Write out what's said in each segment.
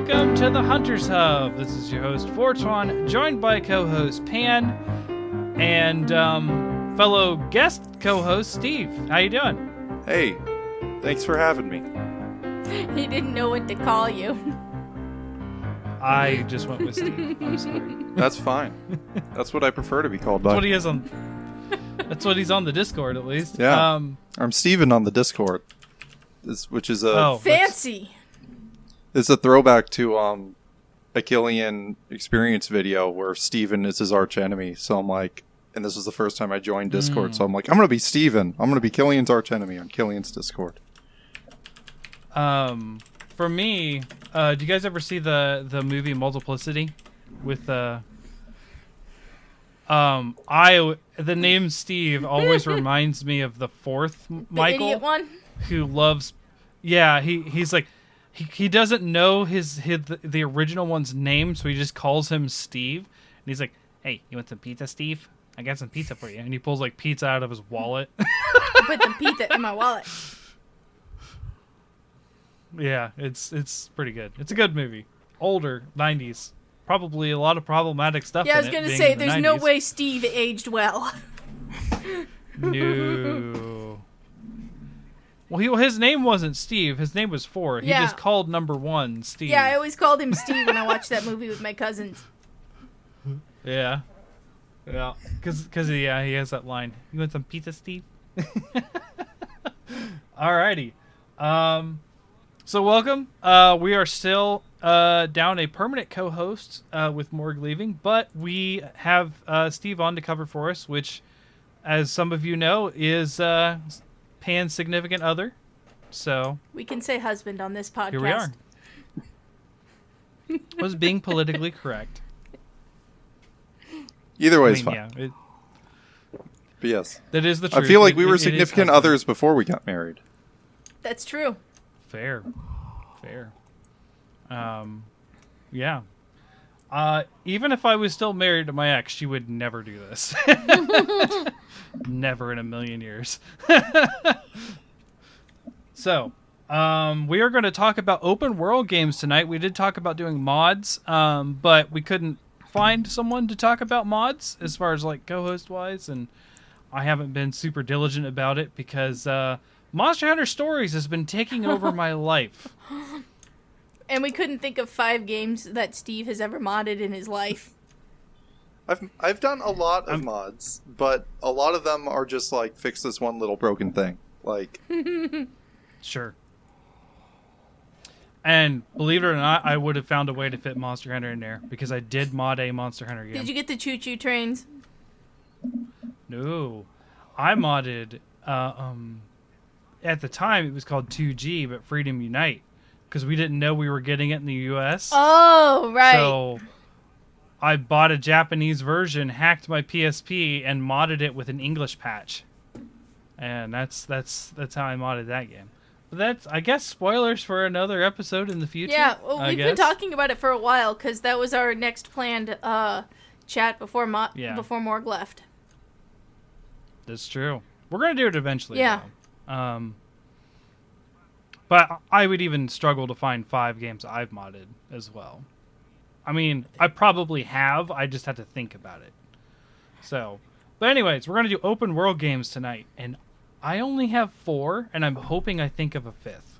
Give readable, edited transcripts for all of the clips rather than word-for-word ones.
welcome to the Hunter's Hub. This is your host, Fortron, joined by co-host Pan and fellow guest co-host Steve. How you doing? Hey, thanks for having me. He didn't know what to call you. I just went with Steve. I'm sorry. That's fine. That's what I prefer to be called by. That's what he is on. That's what he's on the Discord, at least. Yeah. I'm Steven on the Discord, which is a fancy. It's a throwback to a Killian experience video where Steven is his arch enemy. So I'm like, and this was the first time I joined Discord, so I'm like, I'm gonna be Steven. I'm gonna be Killian's arch enemy on Killian's Discord. For me, do you guys ever see the movie Multiplicity with the name Steve always reminds me of the fourth Michael, idiot one, who loves. Yeah, he's like he doesn't know the original one's name, so he just calls him Steve, and he's like, "Hey, you want some pizza, Steve? I got some pizza for you." And he pulls like pizza out of his wallet. I put the pizza in my wallet. Yeah, it's pretty good. It's a good movie. Older, 90s. Probably a lot of problematic stuff in it. Yeah, I was going to say, there's no way Steve aged well. No. Well, his name wasn't Steve. His name was Ford. Yeah. He just called number one Steve. Yeah, I always called him Steve when I watched that movie with my cousins. Yeah. Yeah. Because he has that line. You want some pizza, Steve? Alrighty. So welcome. We are still down a permanent co-host with Morg leaving, but we have Steve on to cover for us, which, as some of you know, is Pan's significant other. So we can say husband on this podcast. Here we are. Was being politically correct. Either way is fine. Yeah, but yes, that is the truth. I feel like we were significant others before we got married. That's true. Fair. Yeah. Even if I was still married to my ex, she would never do this. Never in a million years. So, we are going to talk about open world games tonight. We did talk about doing mods, but we couldn't find someone to talk about mods as far as like co-host wise, and I haven't been super diligent about it because Monster Hunter Stories has been taking over my life. And we couldn't think of 5 games that Steve has ever modded in his life. I've done a lot of mods, but a lot of them are just like, fix this one little broken thing. Like, sure. And believe it or not, I would have found a way to fit Monster Hunter in there because I did mod a Monster Hunter game. Did you get the choo-choo trains? No. I modded, at the time it was called 2G, but Freedom Unite, because we didn't know we were getting it in the US. Oh, right. So I bought a Japanese version, hacked my PSP, and modded it with an English patch. And that's how I modded that game. But that's, I guess, spoilers for another episode in the future. Yeah, well, we've been talking about it for a while, because that was our next planned chat before Morg left. That's true. We're going to do it eventually, yeah. Though. But I would even struggle to find 5 games I've modded as well. I mean, I probably have. I just had to think about it. So, but anyways, we're going to do open world games tonight. And I only have 4, and I'm hoping I think of a 5th.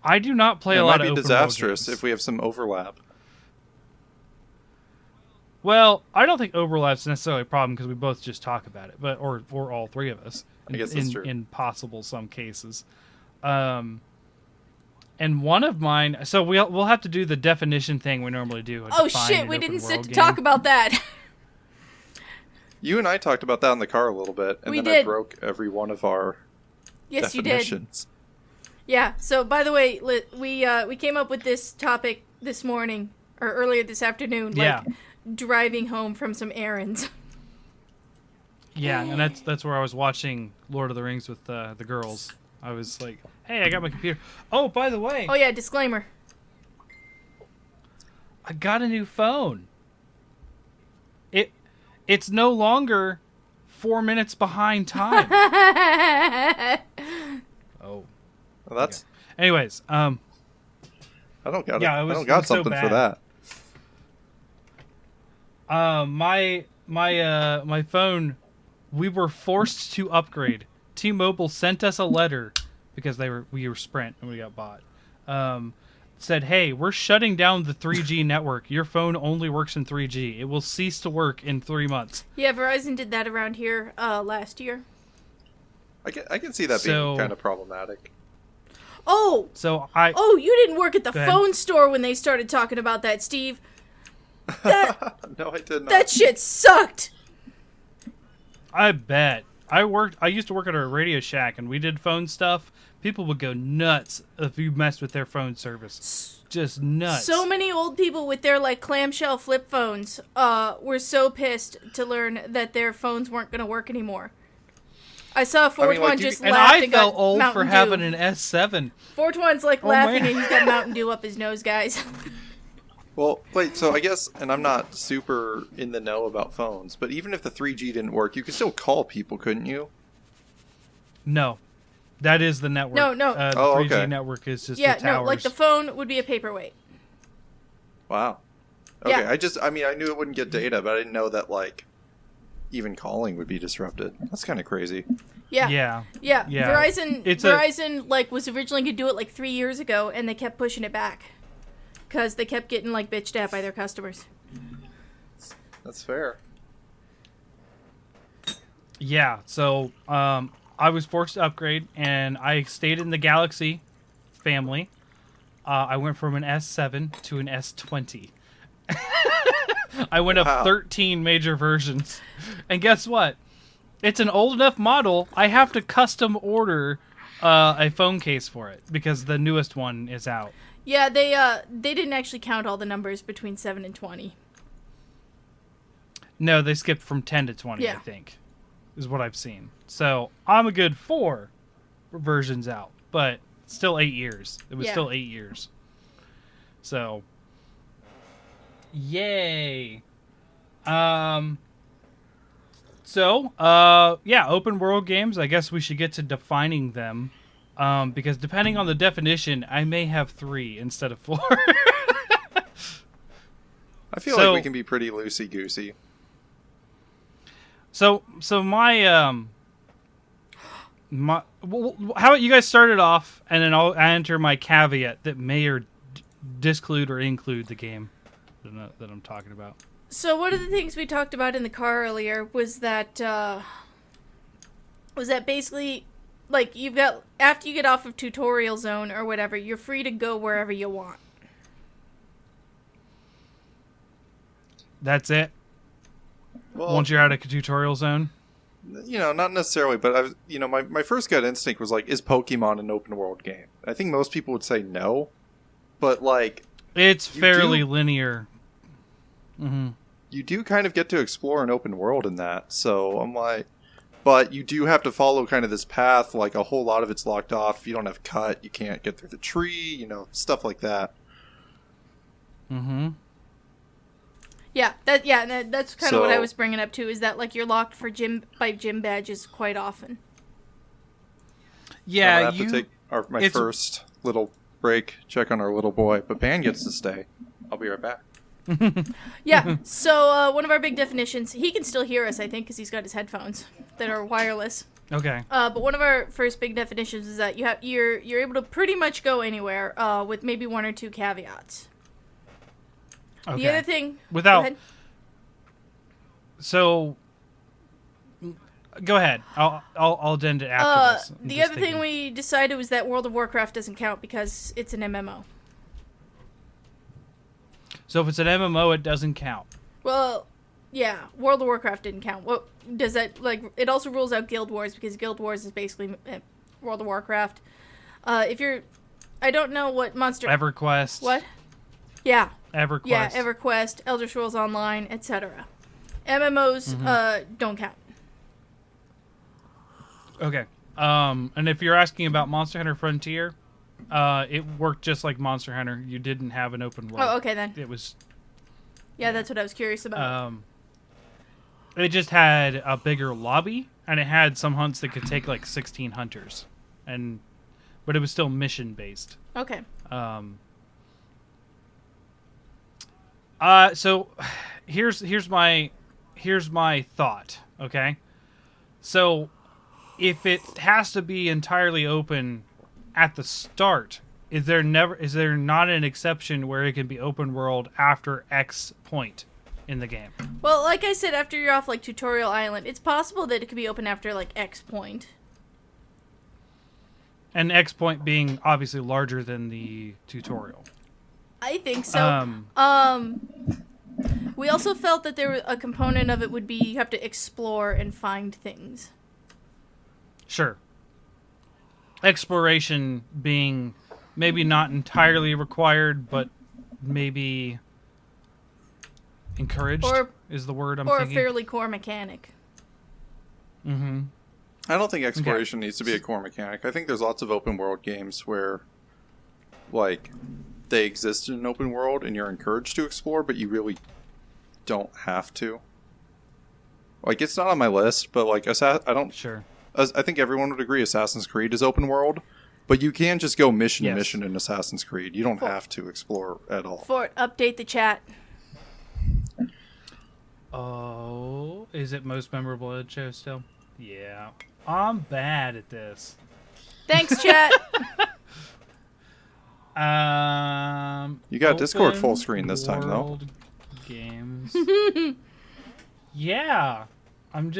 I do not play a lot of open world games. It might be disastrous if we have some overlap. Well, I don't think overlap's necessarily a problem because we both just talk about it, but or all 3 of us. I guess that's true. In possible some cases. And one of mine, so we'll have to do the definition thing we normally do. Oh shit, we didn't sit to talk about that. You and I talked about that in the car a little bit, and I broke every one of our definitions. You did. Yeah, so by the way, we came up with this topic this morning, or earlier this afternoon, like driving home from some errands. Yeah, and that's where I was watching Lord of the Rings with the girls. I was like, hey, I got my computer. Oh, by the way. Oh, yeah, disclaimer. I got a new phone. It's no longer 4 minutes behind time. Well, that's... Okay. Anyways, I don't got Yeah, it. it was- I don't it got was so something for bad. that. My phone, we were forced to upgrade. T-Mobile sent us a letter because we were Sprint and we got bought. Said, hey, we're shutting down the 3G network. Your phone only works in 3G. It will cease to work in 3 months. Yeah, Verizon did that around here last year. I can see that being kind of problematic. Oh! Oh, you didn't work at the phone store when they started talking about that, Steve. No, I did not. That shit sucked! I bet. I used to work at a Radio Shack, and we did phone stuff. People would go nuts if you messed with their phone service. Just nuts. So many old people with their, like, clamshell flip phones were so pissed to learn that their phones weren't going to work anymore. I saw Fortwan just and laughed I and felt got old Mountain for Dew. having an S7. Fortwan's, like, Oh, laughing man. and he's got Mountain Dew up his nose, guys. Well, wait, so I guess, and I'm not super in the know about phones, but even if the 3G didn't work, you could still call people, couldn't you? No. That is the network. No. The Oh, 3G okay. network is just Yeah, the towers. no, like the phone would be a paperweight. Wow. Okay, Yeah. I knew it wouldn't get data, but I didn't know that, like, even calling would be disrupted. That's kind of crazy. Yeah. Yeah. Verizon like was originally going to do it like 3 years ago, and they kept pushing it back because they kept getting like bitched at by their customers. That's fair. Yeah, so I was forced to upgrade, and I stayed in the Galaxy family. I went from an S7 to an S20. I went up 13 major versions. And guess what? It's an old enough model, I have to custom order a phone case for it, because the newest one is out. Yeah, they didn't actually count all the numbers between 7 and 20. No, they skipped from 10 to 20, Yeah. I think, is what I've seen. So I'm a good 4 versions out, but still 8 years. It was still 8 years. So, yay. Open world games, I guess we should get to defining them. Because depending on the definition, I may have 3 instead of 4. I feel like we can be pretty loosey-goosey. So how about you guys start it off, and then I'll enter my caveat that may or disclude or include the game that I'm talking about. So one of the things we talked about in the car earlier was that basically, like, you've got, after you get off of tutorial zone or whatever, you're free to go wherever you want. That's it. Well, Once you're out of a tutorial zone. not necessarily, but my first gut instinct was like, is Pokemon an open world game? I think most people would say no, but like, It's fairly linear. Mm-hmm. You do kind of get to explore an open world in that. So I'm like, but you do have to follow kind of this path. Like a whole lot of it's locked off. If you don't have cut, you can't get through the tree. Stuff like that. Mm-hmm. Yeah, that's kind of what I was bringing up too. Is that like you're locked for gym badges quite often? Yeah, I have to take my first little break, check on our little boy, but Pan gets to stay. I'll be right back. Yeah. So one of our big definitions, he can still hear us, I think, because he's got his headphones that are wireless. Okay. But one of our first big definitions is that you're able to pretty much go anywhere, with maybe 1 or 2 caveats. Okay. The other thing, without. Go ahead. So, go ahead. I'll end it after this. The other thing we decided was that World of Warcraft doesn't count because it's an MMO. So if it's an MMO, it doesn't count. Well, yeah, World of Warcraft didn't count. What does that, like, it also rules out Guild Wars because Guild Wars is basically World of Warcraft. I don't know what monster... EverQuest. What? Yeah. EverQuest. Yeah, EverQuest, Elder Scrolls Online, etc. MMOs don't count. Okay. And if you're asking about Monster Hunter Frontier, it worked just like Monster Hunter. You didn't have an open world. Oh, okay then. It was... Yeah, that's what I was curious about. It just had a bigger lobby, and it had some hunts that could take like 16 hunters, but it was still mission based. Okay. So here's my thought. Okay, so if it has to be entirely open at the start, is there not an exception where it can be open world after X point in the game? Well, like I said, after you're off like Tutorial Island, it's possible that it could be open after like X point. And X point being obviously larger than the tutorial. I think so. We also felt that there was a component of it would be you have to explore and find things. Sure. Exploration being maybe not entirely required, but maybe encouraged is the word I'm thinking. Or a fairly core mechanic. Mm-hmm. I don't think exploration needs to be a core mechanic. I think there's lots of open world games where, like, they exist in an open world and you're encouraged to explore, but you really don't have to. Like, it's not on my list, but like, I don't. Sure. I think everyone would agree Assassin's Creed is open world, but you can just go mission to mission in Assassin's Creed. You don't have to explore at all. Fort, update the chat. Oh, is it most memorable at show still? Yeah. I'm bad at this. Thanks, chat. You got Discord full screen this time, though. Games. Yeah. I'm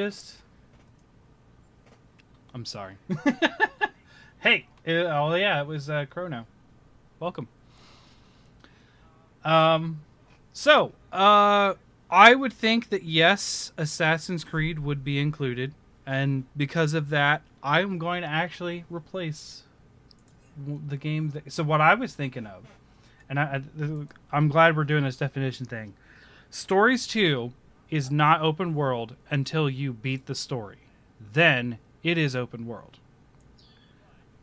sorry. Hey. It was Chrono. Welcome. So, I would think that yes, Assassin's Creed would be included. And because of that, I'm going to actually replace the game. So what I was thinking of, and I'm glad we're doing this definition thing. Stories 2 is not open world until you beat the story. Then it is open world.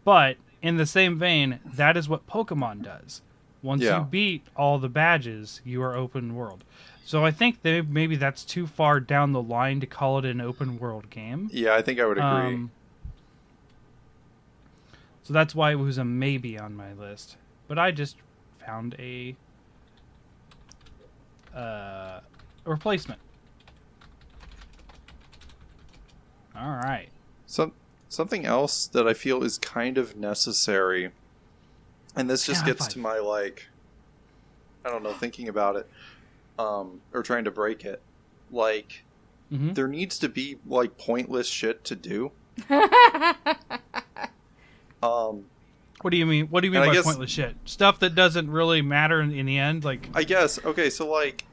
But in the same vein, that is what Pokemon does. Once you beat all the badges, you are open world. So I think that maybe that's too far down the line to call it an open world game. Yeah, I think I would agree. So that's why it was a maybe on my list. But I just found a replacement. All right. Something else that I feel is kind of necessary, and this just gets to my, like, I don't know, thinking about it. Or trying to break it. Like, there needs to be, like, pointless shit to do. What do you mean? What do you mean by pointless shit? Stuff that doesn't really matter in the end? Like, I guess. Okay, so, like,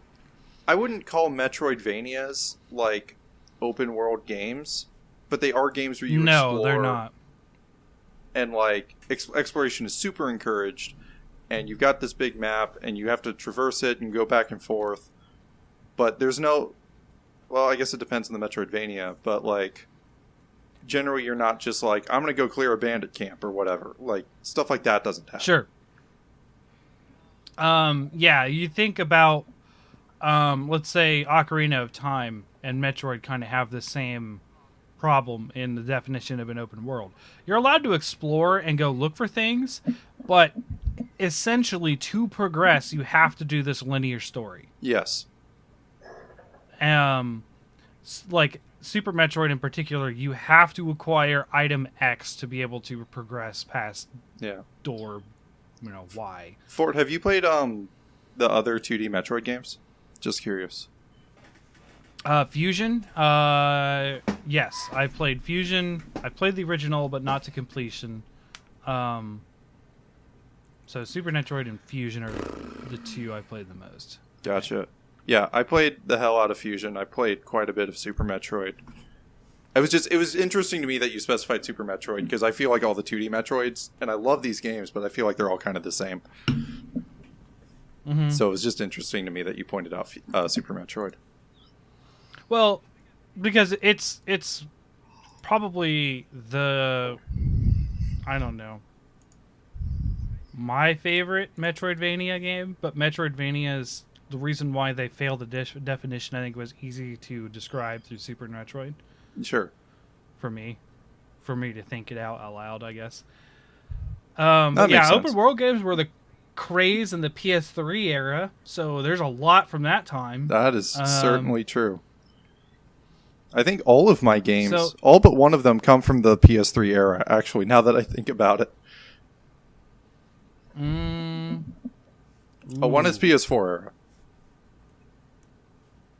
I wouldn't call Metroidvanias, like, open world games, but they are games where you explore. No, they're not. And, like, exploration is super encouraged. And you've got this big map, and you have to traverse it and go back and forth. But there's no... Well, I guess it depends on the Metroidvania, but, like, generally you're not just like, I'm going to go clear a bandit camp or whatever. Like, stuff like that doesn't happen. Sure. Yeah, you think about, let's say, Ocarina of Time and Metroid kind of have the same problem in the definition of an open world. You're allowed to explore and go look for things, but... essentially, to progress, you have to do this linear story. Yes. Like Super Metroid in particular, you have to acquire item X to be able to progress past door, Y. Fort, have you played the other 2D Metroid games? Just curious. Fusion? Yes, I played Fusion. I played the original, but not to completion. So Super Metroid and Fusion are the two I played the most. Gotcha. Yeah, I played the hell out of Fusion. I played quite a bit of Super Metroid. It was interesting to me that you specified Super Metroid, because I feel like all the 2D Metroids, and I love these games, but I feel like they're all kind of the same. Mm-hmm. So it was just interesting to me that you pointed out Super Metroid. Well, because it's probably the... I don't know. My favorite Metroidvania game, but Metroidvania is the reason why they failed the definition. I think was easy to describe through Super Metroid. Sure. For me to think it out loud, I guess. That makes sense. Open world games were craze in the PS3 era, so there's a lot from that time. That is certainly true. I think all of my games, all but one of them, come from the PS3 era, actually, now that I think about it. One is PS4 era.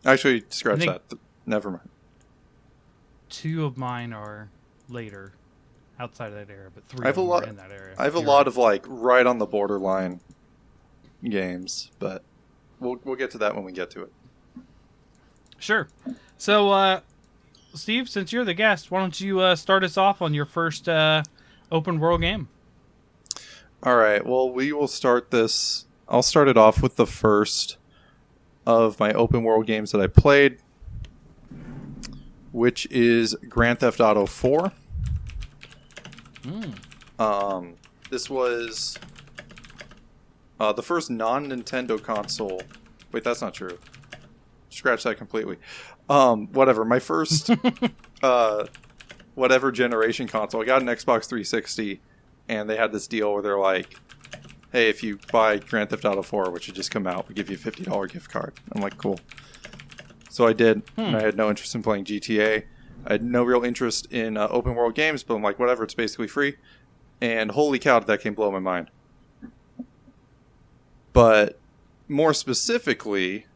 Actually, scratch that. Never mind. 2 of mine are later, outside of that era, but 3 I have of them a lot, are in that era. I have a lot of, like, right on the borderline games, but we'll get to that when we get to it. Sure. So, Steve, since you're the guest, why don't you start us off on your first open world game? All right. Well, we will start this. I'll start it off with the first of my open world games that I played, which is Grand Theft Auto 4. This was the first non-Nintendo console. Wait, that's not true. Scratch that completely. Whatever. My first whatever generation console. I got an Xbox 360, and they had this deal where they're like, hey, if you buy Grand Theft Auto 4, which had just come out, we give you a $50 gift card. I'm like, cool. So I did, and I had no interest in playing GTA. I had no real interest in open world games, but I'm like, whatever, it's basically free. And holy cow, did that game blow my mind. But more specifically,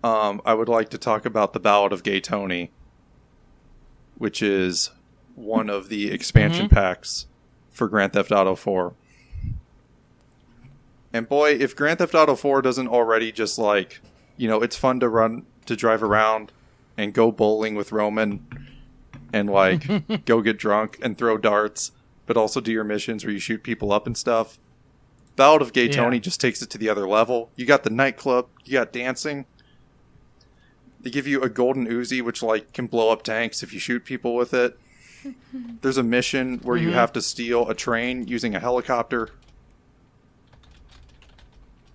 I would like to talk about the Ballad of Gay Tony, which is one of the expansion packs for Grand Theft Auto 4. And boy, if Grand Theft Auto 4 doesn't already just like, you know, it's fun to drive around and go bowling with Roman and like go get drunk and throw darts, but also do your missions where you shoot people up and stuff. Ballad of Gay Tony just takes it to the other level. You got the nightclub, you got dancing. They give you a golden Uzi, which like can blow up tanks if you shoot people with it. There's a mission where you have to steal a train using a helicopter.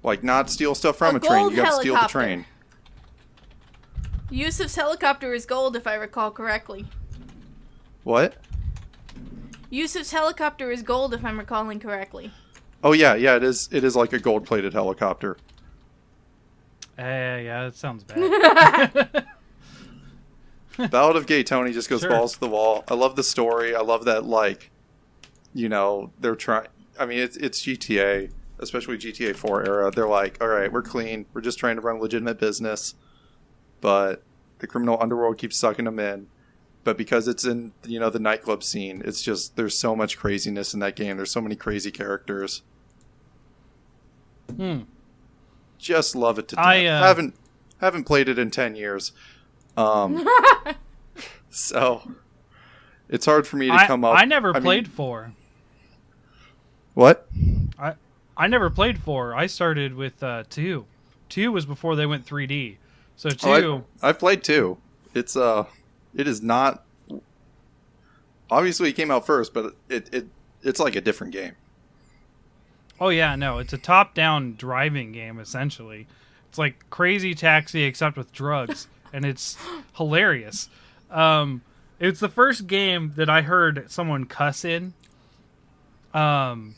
Like, not steal stuff from a train, you gotta steal the train. Yusuf's helicopter is gold, if I recall correctly. What? Yusuf's helicopter is gold, if I'm recalling correctly. Oh yeah, it is like a gold-plated helicopter. Yeah, that sounds bad. Ballad of Gay Tony just goes balls to the wall. I love the story. I love that, like, you know, they're trying... I mean, it's GTA, especially GTA 4 era. They're like, all right, we're clean. We're just trying to run a legitimate business. But the criminal underworld keeps sucking them in. But because it's in, you know, the nightclub scene, it's just... There's so much craziness in that game. There's so many crazy characters. Just love it to death. Haven't played it in 10 years. So it's hard for me to come up. I never played 4. What? I never played 4. I started with 2. 2 was before they went 3D. So 2. I've played 2. It is not. Obviously, it came out first, but it's like a different game. Oh yeah, no, it's a top-down driving game essentially. It's like Crazy Taxi except with drugs, and it's hilarious. It's the first game that I heard someone cuss in. That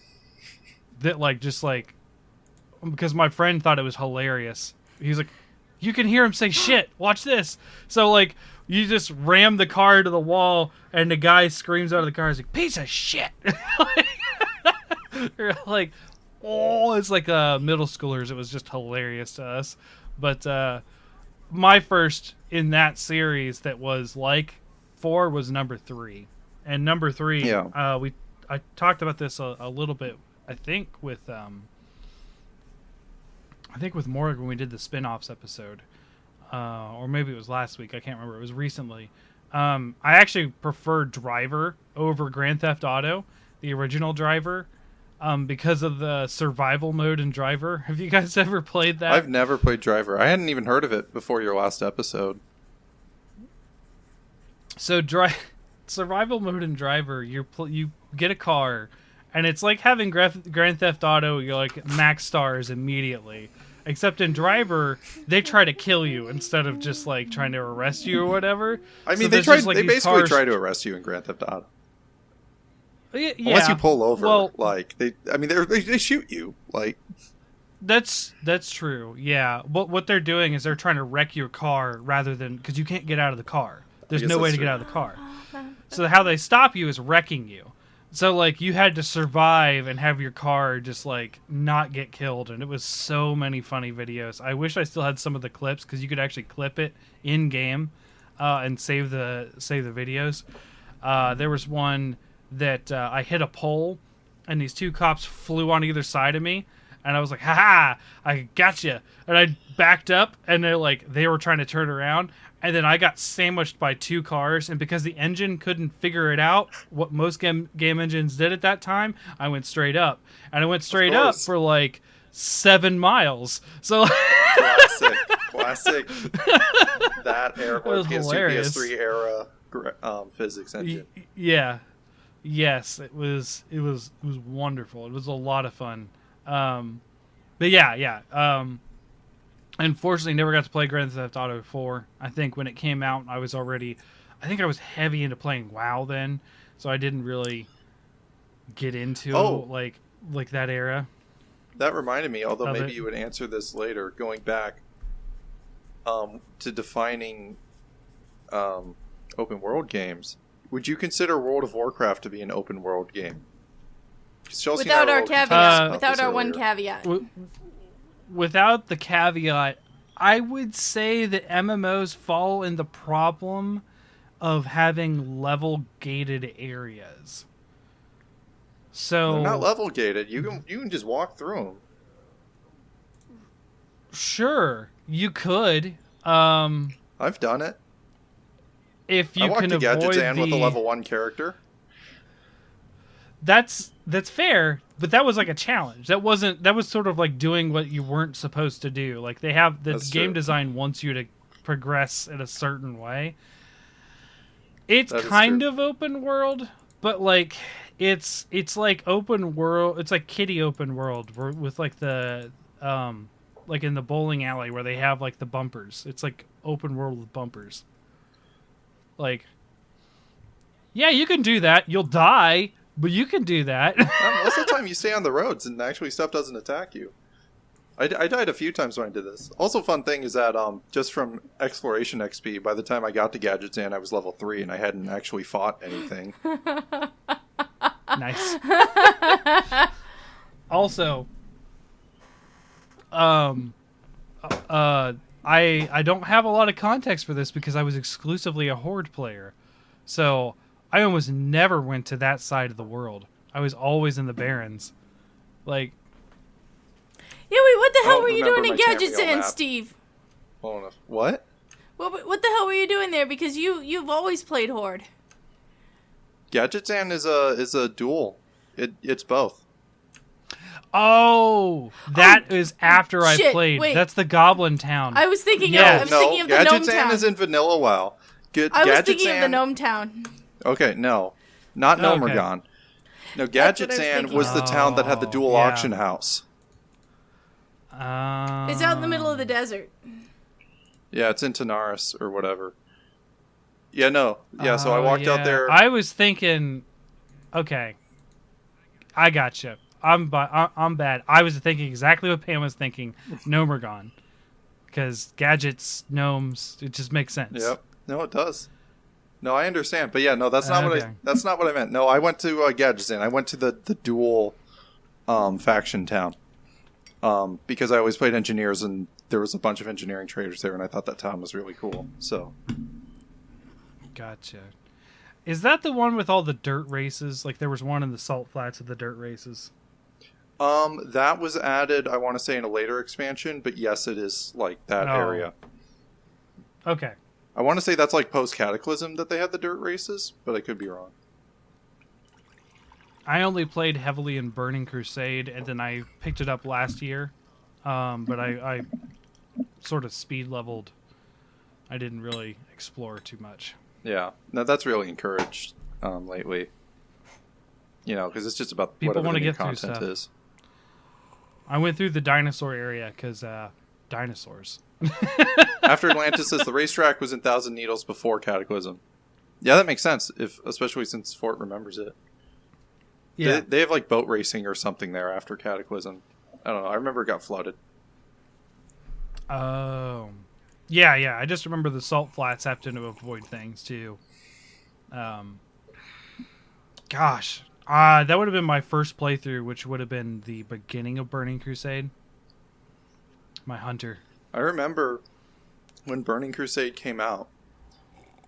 because my friend thought it was hilarious. He's like, you can hear him say shit. Watch this. So like, you just ram the car to the wall, and the guy screams out of the car. He's like, piece of shit. You're like, oh, it's like middle schoolers. It was just hilarious to us. But my first in that series that was like 4 was number 3. And number 3, I talked about this a little bit, I think with Morgan when we did the spin-offs episode. Or maybe it was last week. I can't remember. It was recently. I actually prefer Driver over Grand Theft Auto, the original Driver. Because of the survival mode in Driver. Have you guys ever played that? I've never played Driver. I hadn't even heard of it before your last episode. So survival mode in Driver, you get a car, and it's like having Grand Theft Auto. You're like max stars immediately. Except in Driver, they try to kill you instead of just like trying to arrest you or whatever. I mean, so they basically try to arrest you in Grand Theft Auto. Yeah. Unless you pull over, well, like they shoot you. Like that's true. Yeah. What they're doing is they're trying to wreck your car rather than because you can't get out of the car. There's no way to get out of the car. So how they stop you is wrecking you. So like you had to survive and have your car just like not get killed, and it was so many funny videos. I wish I still had some of the clips because you could actually clip it in game and save the videos. There was one that I hit a pole, and these two cops flew on either side of me, and I was like, "Ha ha! I got you!" And I backed up, and they were trying to turn around. And then I got sandwiched by two cars, and because the engine couldn't figure it out, what most game engines did at that time, I went straight up. And I went straight up for like 7 miles. So classic. That era, PS2, PS3 era physics engine. Yeah. Yes, it was wonderful. It was a lot of fun. But yeah. Unfortunately, never got to play Grand Theft Auto 4. I think when it came out, I was heavy into playing WoW then, so I didn't really get into like that era. That reminded me, although maybe you would answer this later, going back to defining open world games. Would you consider World of Warcraft to be an open world game? Without our caveat. Without our one caveat. Without the caveat, I would say that MMOs fall in the problem of having level gated areas. So they're not level gated. You can just walk through them. Sure, you could. I've done it. If you I walked can to avoid Gadgetzan with a level 1 character. That's fair, but that was like a challenge. That was sort of like doing what you weren't supposed to do. Like they have the game design wants you to progress in a certain way. It's kind of open world, but like it's like open world. It's like kiddie open world with like the like in the bowling alley where they have like the bumpers. It's like open world with bumpers. Like, yeah, you can do that. You'll die. But you can do that. Most of the time you stay on the roads and actually stuff doesn't attack you. I died a few times when I did this. Also, fun thing is that just from Exploration XP, by the time I got to Gadgetzan, I was level 3 and I hadn't actually fought anything. Nice. Also, I don't have a lot of context for this because I was exclusively a Horde player. So I almost never went to that side of the world. I was always in the Barrens. Like, yeah, wait, what the hell were you doing in Gadgetzan, Steve? Oh, no. What? What the hell were you doing there? Because you've always played Horde. Gadgetzan is a duel. It's both. Oh, that is after I played. Wait. That's the Goblin Town. I was thinking of the Gnome Town. Gadgetzan is in Vanilla WoW. I was thinking of the Gnome Town. Okay, no. Not Nomergon. Okay. No, Gadgetzan was the town that had the dual auction house. It's out in the middle of the desert. Yeah, it's in Tanaris or whatever. Yeah, no. Yeah, so I walked out there. I was thinking, okay, I gotcha. I'm bad. I was thinking exactly what Pam was thinking. Nomergon. Because gadgets, gnomes, it just makes sense. Yep. No, it does. No, I understand, but yeah, no, that's not that's not what I meant. No, I went to Gadgetzan. I went to the dual faction town because I always played engineers, and there was a bunch of engineering traders there, and I thought that town was really cool. So, gotcha. Is that the one with all the dirt races? Like there was one in the Salt Flats of the dirt races. That was added, I want to say, in a later expansion, but yes, it is like that area. Okay. I want to say that's like post-Cataclysm that they had the dirt races, but I could be wrong. I only played heavily in Burning Crusade, and then I picked it up last year. But I sort of speed leveled. I didn't really explore too much. Yeah, no, that's really encouraged lately. You know, because it's just about people whatever the new content is. I went through the dinosaur area because dinosaurs. After Atlantis says the racetrack was in Thousand Needles before Cataclysm. Yeah, that makes sense, especially since Fort remembers it. Yeah. They have like boat racing or something there after Cataclysm. I don't know. I remember it got flooded. Oh. Yeah. I just remember the salt flats have to avoid things too. Gosh. That would have been my first playthrough, which would have been the beginning of Burning Crusade. My hunter. I remember when Burning Crusade came out.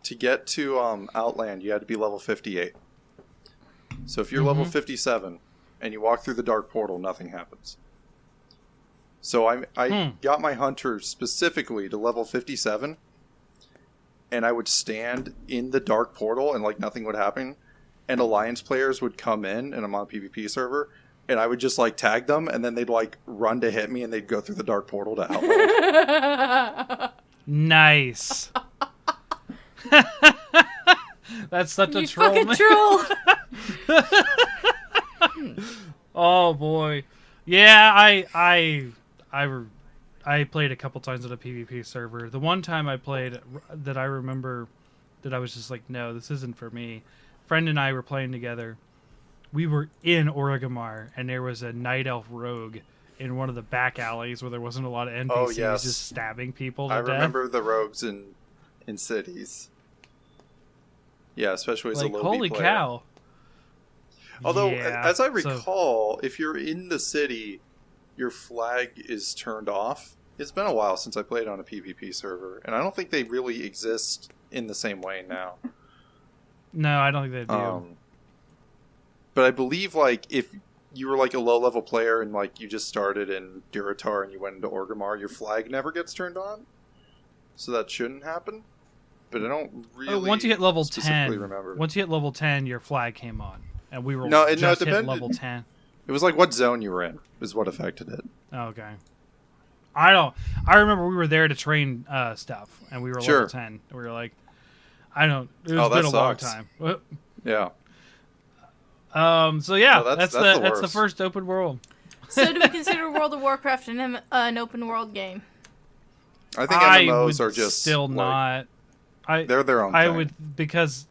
To get to Outland, you had to be level 58. So if you're level 57 and you walk through the dark portal, nothing happens. So I got my hunter specifically to level 57, and I would stand in the dark portal and like nothing would happen, and Alliance players would come in, and I'm on a PvP server, and I would just like tag them, and then they'd like run to hit me, and they'd go through the dark portal to Outland. Nice. That's such a troll. You fucking troll. Oh boy, yeah. I played a couple times on a PvP server. The one time I played that I remember that I was just like, no, this isn't for me. Friend and I were playing together. We were in Orgrimmar, and there was a night elf rogue in one of the back alleys where there wasn't a lot of NPCs just stabbing people to death. I remember the rogues in cities. Yeah, especially as a low holy player. Cow. Although, Yeah, as I recall, if you're in the city, your flag is turned off. It's been a while since I played on a PvP server, and I don't think they really exist in the same way now. No, I don't think they do. But I believe, like, if you were, like, a low-level player and, like, you just started in Durotar and you went into Orgrimmar, your flag never gets turned on. So that shouldn't happen. But I don't really once you hit level 10, remember. Once you hit level 10, your flag came on. And we were it hit depended. level 10. It was like what zone you were in is what affected it. Okay. I remember we were there to train stuff, and we were level 10. We were like, it was been a long time. Yeah. So yeah, No, that's the first open world. So do we consider World of Warcraft an open world game? I think MMOs are just still not. They're their own thing. I would because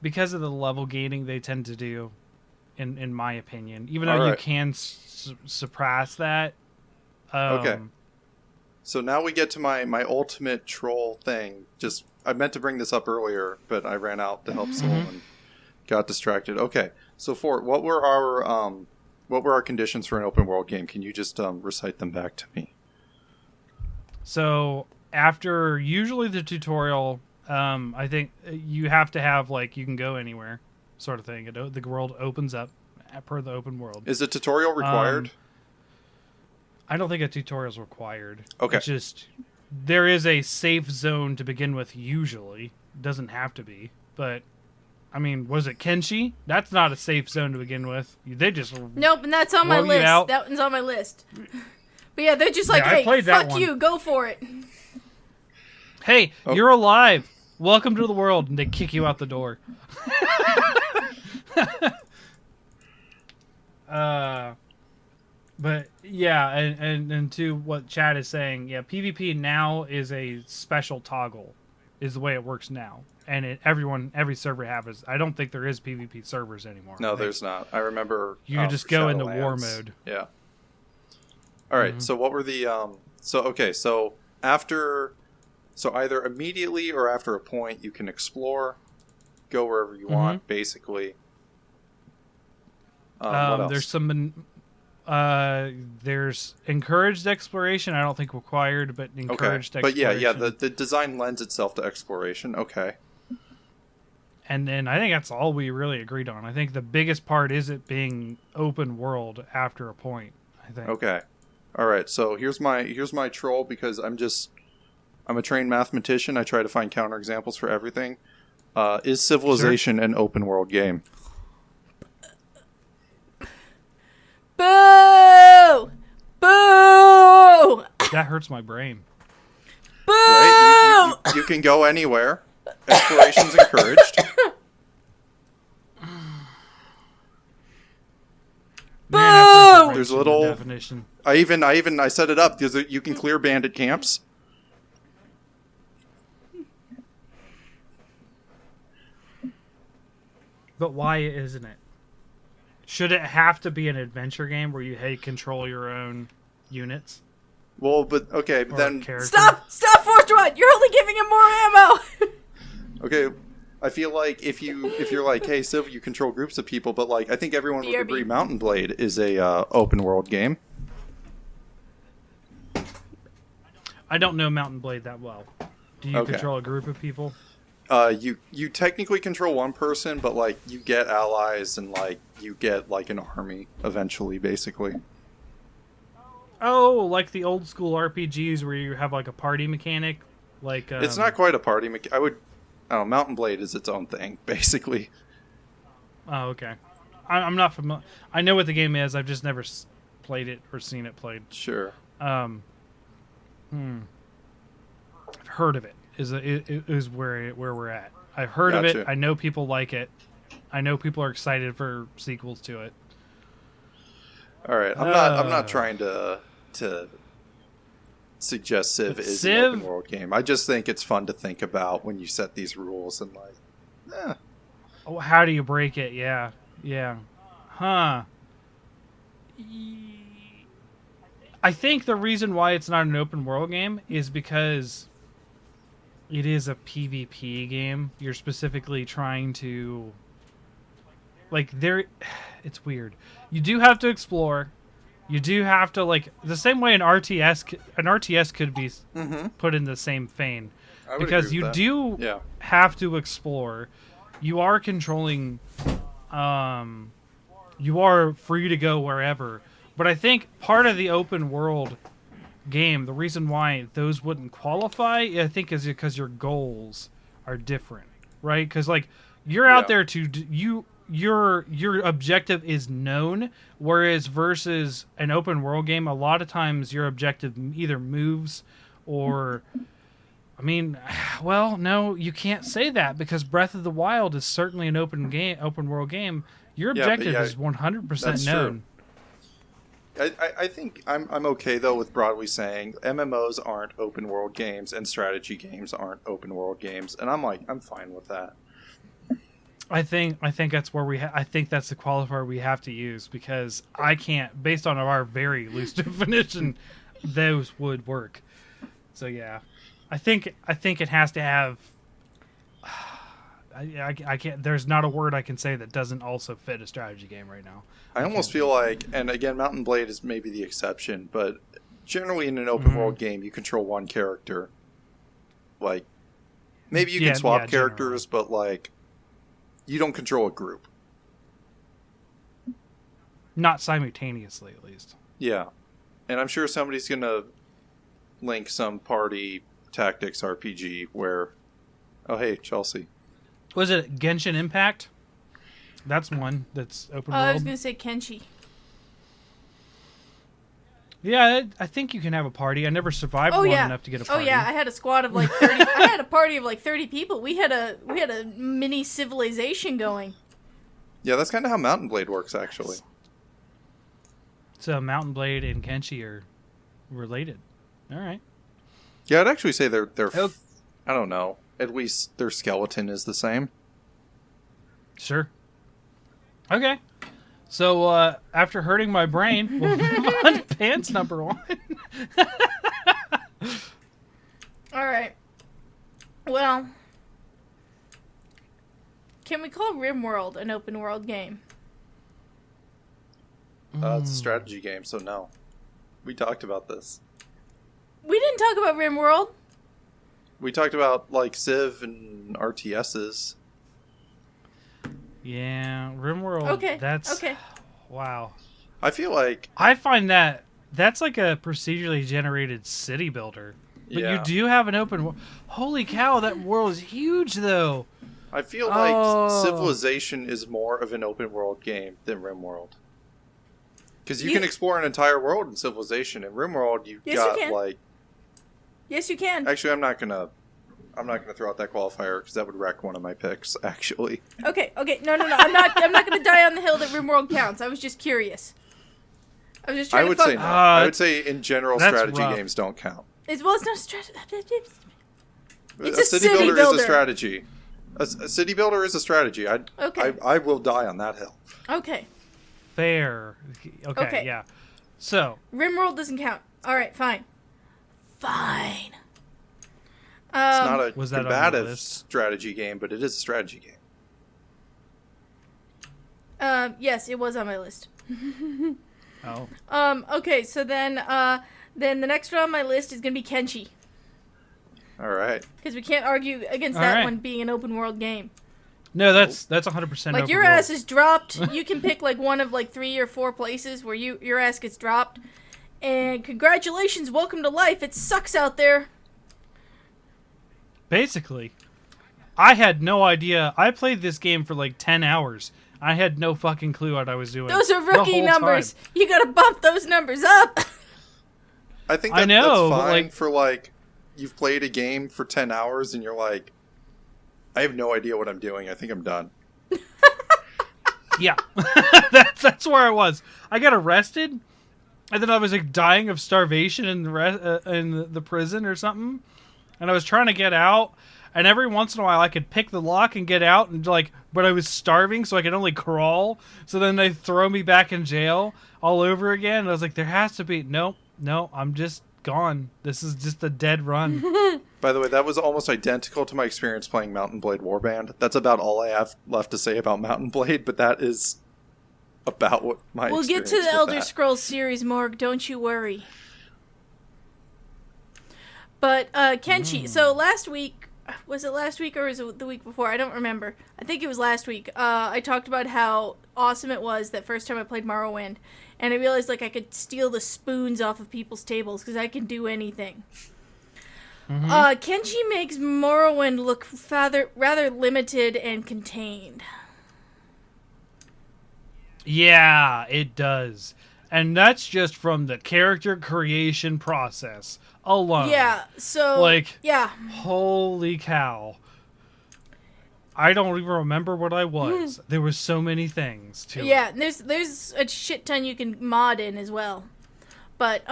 of the level gaining they tend to do, in my opinion. Even though you can suppress that. Okay. So now we get to my ultimate troll thing. I meant to bring this up earlier, but I ran out to help someone and got distracted. Okay. So Fort, what were our conditions for an open world game? Can you just recite them back to me? So after usually the tutorial, I think you have to have you can go anywhere, sort of thing. The world opens up per the open world. Is a tutorial required? I don't think a tutorial is required. Okay. It's just there is a safe zone to begin with. Usually, doesn't have to be, but I mean, was it Kenshi? That's not a safe zone to begin with. They just nope, and that's on my list. That one's on my list. But yeah, they're just like, hey, fuck you, go for it. Hey, you're alive. Welcome to the world, and they kick you out the door. But yeah, and to what Chad is saying, yeah, PvP now is a special toggle, is the way it works now, and every server has. I don't think there is PvP servers anymore. No, there's not. I remember you can just go into war mode. Yeah. All right. So what were the so either immediately or after a point you can explore, go wherever you want, basically. What else? There's some. There's encouraged exploration. I don't think required, but encouraged exploration. But the design lends itself to exploration. Okay. And then I think that's all we really agreed on. I think the biggest part is it being open world after a point, I think. Okay. All right. So here's my troll, because I'm a trained mathematician. I try to find counterexamples for everything. Is Civilization an open world game? Boo! Boo! That hurts my brain. Boo! Right? You can go anywhere. Exploration's encouraged. Man, there's a little definition. I set it up because you can clear bandit camps. But why isn't it? Should it have to be an adventure game where you control your own units? Well, but okay, but then characters? Stop, Force One! You're only giving him more ammo. okay. I feel like if you're like, hey, Civ, you control groups of people, but like I think everyone would agree Mountain Blade is a open world game. I don't know Mountain Blade that well. Do you control a group of people? You technically control one person, but like you get allies and like you get like an army eventually, basically. Oh, like the old school RPGs where you have like a party mechanic, like it's not quite a party mechanic. I don't know, Mountain Blade is its own thing, basically. Oh, okay. I'm not familiar. I know what the game is. I've just never played it or seen it played. Sure. I've heard of it. Is where we're at. I've heard of it. I know people like it. I know people are excited for sequels to it. All right. I'm not trying to suggest Civ is an open world game. I just think it's fun to think about when you set these rules and like, Oh, how do you break it? Yeah. Huh. I think the reason why it's not an open world game is because it is a PvP game. You're specifically trying to it's weird. You do have to explore. You do have to the same way an RTS could be put in the same vein because you do have to explore. You are controlling you are free to go wherever. But I think part of the open world game, the reason why those wouldn't qualify, I think, is because your goals are different, right? Because you're out there to your objective is known, whereas versus an open world game, a lot of times your objective either moves or, I mean, well, no, you can't say that because Breath of the Wild is certainly an open world game. Your objective is 100% known. True. I think I'm okay though with broadly saying MMOs aren't open world games and strategy games aren't open world games, and I'm fine with that. I think that's where I think that's the qualifier we have to use because I can't, based on our very loose definition, those would work. So yeah, I think it has to have. I can't. There's not a word I can say that doesn't also fit a strategy game right now. I almost feel like, and again, Mountain Blade is maybe the exception, but generally in an open world game, you control one character. Like, maybe you can swap characters, but you don't control a group. Not simultaneously, at least. Yeah, and I'm sure somebody's gonna link some party tactics RPG where, oh hey, Chelsea. Was it Genshin Impact? That's one that's open world. I was going to say Kenshi. Yeah, I think you can have a party. I never survived long enough to get a party. Oh yeah, I had a squad of 30. I had a party of 30 people. We had a mini civilization going. Yeah, that's kind of how Mountain Blade works, actually. So Mountain Blade and Kenshi are related. All right. Yeah, I'd actually say they're I don't know. At least their skeleton is the same. Sure. Okay. So, after hurting my brain, we'll move on to pants number 1. All right. Well, can we call RimWorld an open world game? It's a strategy game, so no. We talked about this. We didn't talk about RimWorld. We talked about Civ and RTSs. Yeah, RimWorld. Okay. Okay. Wow. I feel like I find that's like a procedurally generated city builder. But you do have an open world. Holy cow, that world is huge though. I feel like Civilization is more of an open world game than RimWorld. Because you can explore an entire world in Civilization. In RimWorld, you Yes, you can. Actually, I'm not gonna throw out that qualifier because that would wreck one of my picks. Actually. Okay. No. I'm not gonna die on the hill that RimWorld counts. I was just curious. I was just trying to. Say no. I would say in general, strategy games don't count. It's not a strategy. It's a city builder is a strategy. A city builder is a strategy. I will die on that hill. Okay. fair. Okay, yeah. So RimWorld doesn't count. All right, fine. Fine. It's not a was that on your combative list? strategy game, but it is a strategy game. Yes, it was on my list. Oh. Okay, so then the next one on my list is gonna be Kenshi. All right. Because we can't argue against All that right. one being an open world game. No, that's 100% Like, open your world. ass is dropped. You can pick, like, one of, like, 3 or 4 places where your ass gets dropped. And congratulations, welcome to life. It sucks out there. Basically. I had no idea. I played this game for like 10 hours. I had no fucking clue what I was doing. Those are the rookie whole numbers. time. You gotta bump those numbers up. I think I know, that's but, fine like- for, like, you've played a game for 10 hours and you're like, I have no idea what I'm doing. I think I'm done. Yeah. that's where I was. I got arrested, and then I was like dying of starvation in the prison or something. And I was trying to get out, and every once in a while I could pick the lock and get out, and like, but I was starving, so I could only crawl. So then they throw me back in jail all over again. And I was like, there has to be no, I'm just gone. This is just a dead run. By the way, that was almost identical to my experience playing Mountain Blade Warband. That's about all I have left to say about Mountain Blade, but that is about what my We'll get experience to the with Elder that. Scrolls series, Morg. Don't you worry. But, Kenshi, so last week, was it last week or was it the week before? I don't remember. I think it was last week. I talked about how awesome it was that first time I played Morrowind. And I realized, like, I could steal the spoons off of people's tables because I can do anything. Kenshi makes Morrowind look rather limited and contained. Yeah, it does. And that's just from the character creation process alone. Yeah, so... Like, yeah. holy cow. I don't even remember what I was. There was so many things to it. Yeah, and there's a shit ton you can mod in as well. But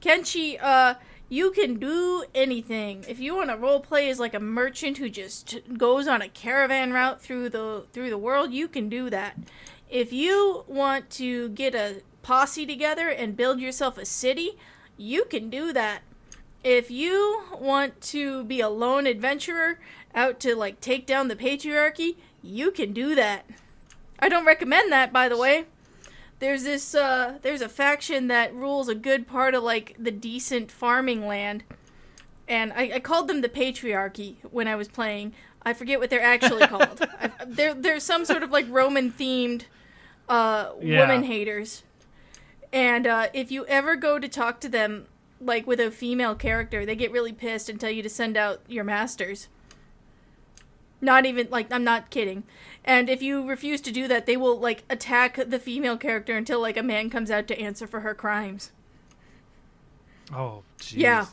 Kenshi, you can do anything. If you want to roleplay as like a merchant who just goes on a caravan route through the world, you can do that. If you want to get a posse together and build yourself a city, you can do that. If you want to be a lone adventurer out to like take down the patriarchy, you can do that. I don't recommend that, by the way. There's a faction that rules a good part of like the decent farming land, and I called them the patriarchy when I was playing. I forget what they're actually called. They're some sort of like Roman themed woman haters. And if you ever go to talk to them like with a female character, they get really pissed and tell you to send out your masters. Not even, like, I'm not kidding. And if you refuse to do that, they will, like, attack the female character until, like, a man comes out to answer for her crimes. Oh, jeez. Yeah.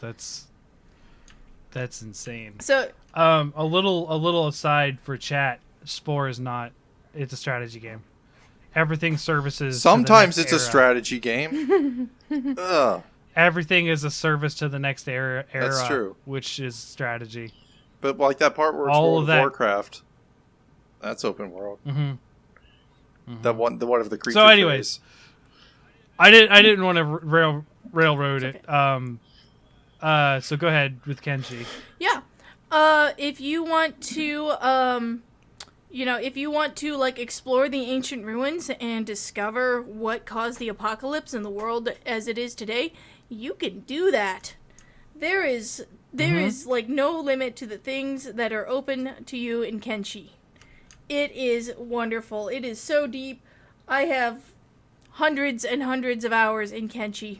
That's insane. So, A little aside for chat, Spore is not. It's a strategy game. Everything services. Sometimes to the it's next a era. strategy game. Ugh. Everything is a service to the next era. That's true. Which is strategy. But like that part where it's All World of of that. Warcraft, that's open world. Mm-hmm. That one of the creatures. So, anyways, I didn't want to railroad it. So go ahead with Kenshi. yeah. If you want to, if you want to, like, explore the ancient ruins and discover what caused the apocalypse in the world as it is today, you can do that. There is like no limit to the things that are open to you in Kenshi. It is wonderful. It is so deep. I have hundreds and hundreds of hours in Kenshi.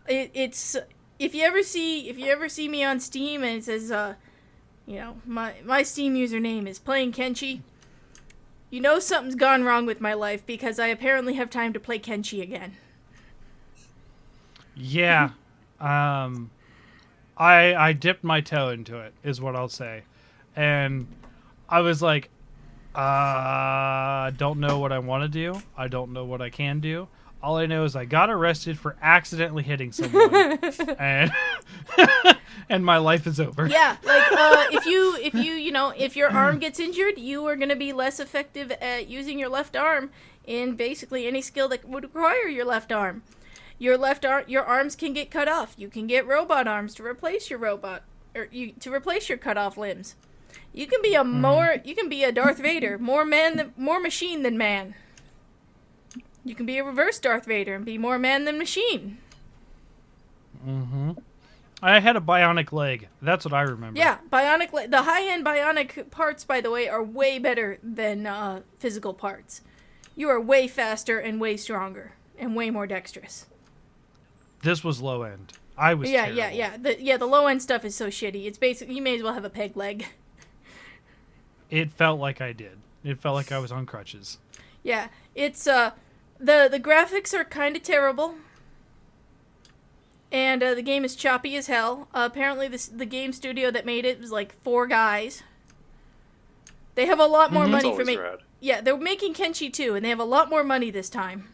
It's if you ever see me on Steam and it says my Steam username is playing Kenshi, you know something's gone wrong with my life because I apparently have time to play Kenshi again. Yeah. I dipped my toe into it, is what I'll say. And I was like, don't know what I want to do. I don't know what I can do. All I know is I got arrested for accidentally hitting someone. and and my life is over. Yeah, like if your arm gets injured, you are going to be less effective at using your left arm in basically any skill that would require your left arm. Your arms can get cut off. You can get robot arms to replace your to replace your cut off limbs. You can be a Darth Vader, more machine than man. You can be a reverse Darth Vader and be more man than machine. Mm-hmm. I had a bionic leg. That's what I remember. Yeah, the high-end bionic parts, by the way, are way better than physical parts. You are way faster and way stronger and way more dexterous. This was low end. I was terrible. The low end stuff is so shitty. It's basically you may as well have a peg leg. It felt like I did. It felt like I was on crutches. Yeah, it's the graphics are kind of terrible, and the game is choppy as hell. Apparently, the game studio that made it was like 4 guys. They have a lot more money for making. Yeah, they're making Kenshi 2, and they have a lot more money this time.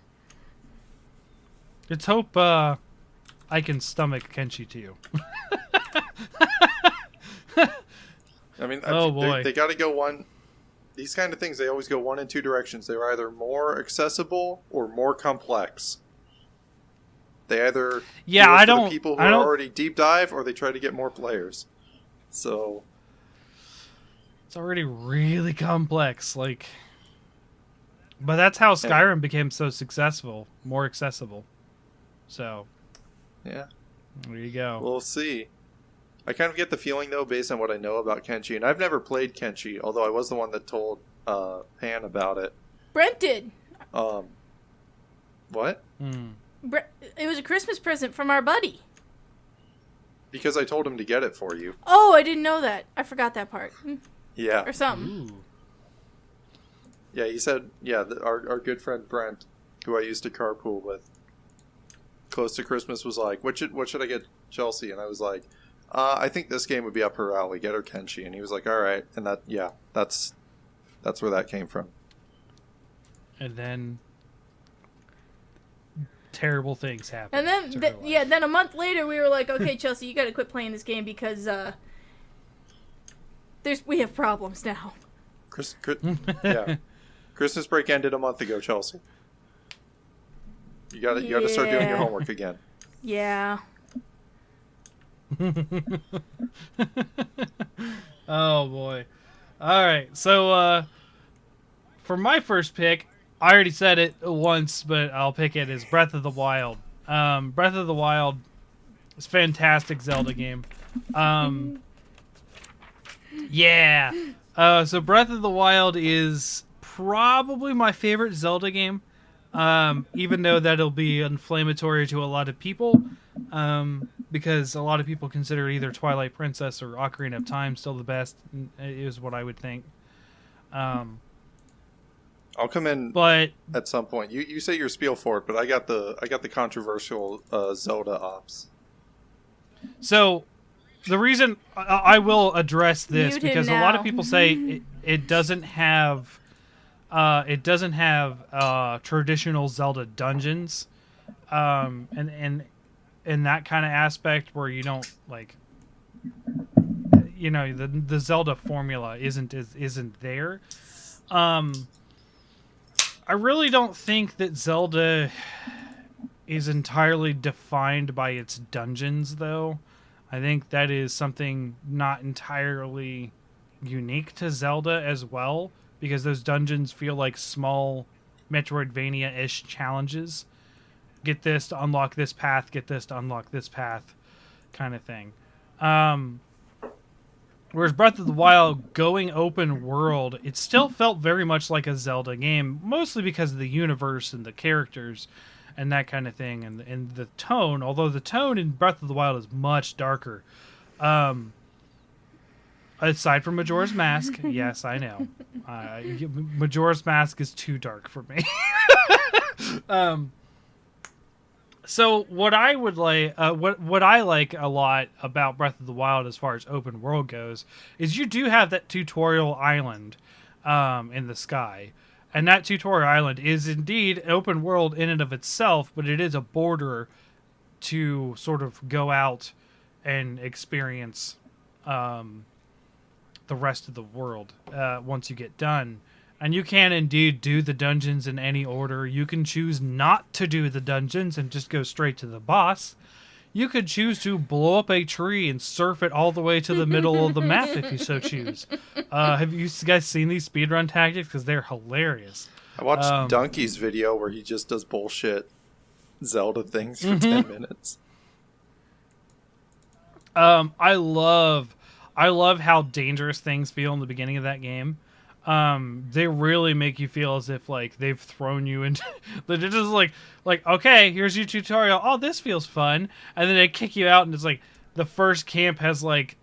Let's hope I can stomach Kenshi 2. I mean, oh boy, they got to go one. These kind of things, they always go one in two directions. They're either more accessible or more complex. They either the people who are already deep dive, or they try to get more players. So it's already really complex, like. But that's how Skyrim became so successful, more accessible. So, yeah, there you go. We'll see. I kind of get the feeling, though, based on what I know about Kenshi, and I've never played Kenshi, although I was the one that told Pan about it. Brent did. What? It was a Christmas present from our buddy. Because I told him to get it for you. Oh, I didn't know that. I forgot that part. Yeah. Or something. Ooh. Yeah, he said, our good friend Brent, who I used to carpool with, close to Christmas was like, what should I get Chelsea? And I was like, I think this game would be up her alley. Get her Kenshi. And he was like, all right. And that's where that came from. And then terrible things happened. And then then a month later we were like, okay, Chelsea, you got to quit playing this game because we have problems now. Yeah. Christmas break ended a month ago, Chelsea. You got to start doing your homework again. Yeah. Oh boy. All right. So for my first pick, I already said it once, but I'll pick it as Breath of the Wild. Breath of the Wild is a fantastic Zelda game. Yeah. So Breath of the Wild is probably my favorite Zelda game. Even though that'll be inflammatory to a lot of people, because a lot of people consider either Twilight Princess or Ocarina of Time still the best, is what I would think. I'll come in at some point. You say your spiel for it, but I got the controversial Zelda ops. So the reason I will address this because a lot of people say it doesn't have traditional Zelda dungeons, and in that kind of aspect where you don't like, the Zelda formula isn't there. I really don't think that Zelda is entirely defined by its dungeons, though. I think that is something not entirely unique to Zelda as well, because those dungeons feel like small Metroidvania-ish challenges. Get this to unlock this path, get this to unlock this path, kind of thing. Whereas Breath of the Wild, going open world, it still felt very much like a Zelda game, mostly because of the universe and the characters and that kind of thing, and the tone, although the tone in Breath of the Wild is much darker. Aside from Majora's Mask, yes, I know. Majora's Mask is too dark for me. So what I would like, what I like a lot about Breath of the Wild as far as open world goes, is you do have that tutorial island in the sky. And that tutorial island is indeed open world in and of itself, but it is a border to sort of go out and experience the rest of the world once you get done. And you can indeed do the dungeons in any order. You can choose not to do the dungeons and just go straight to the boss. You could choose to blow up a tree and surf it all the way to the middle of the map if you so choose. Have you guys seen these speedrun tactics? Because they're hilarious. I watched Donkey's video where he just does bullshit Zelda things for 10 minutes. I love how dangerous things feel in the beginning of that game. They really make you feel as if like they've thrown you into they're just like okay, here's your tutorial. Oh, this feels fun. And then they kick you out and it's like the first camp has like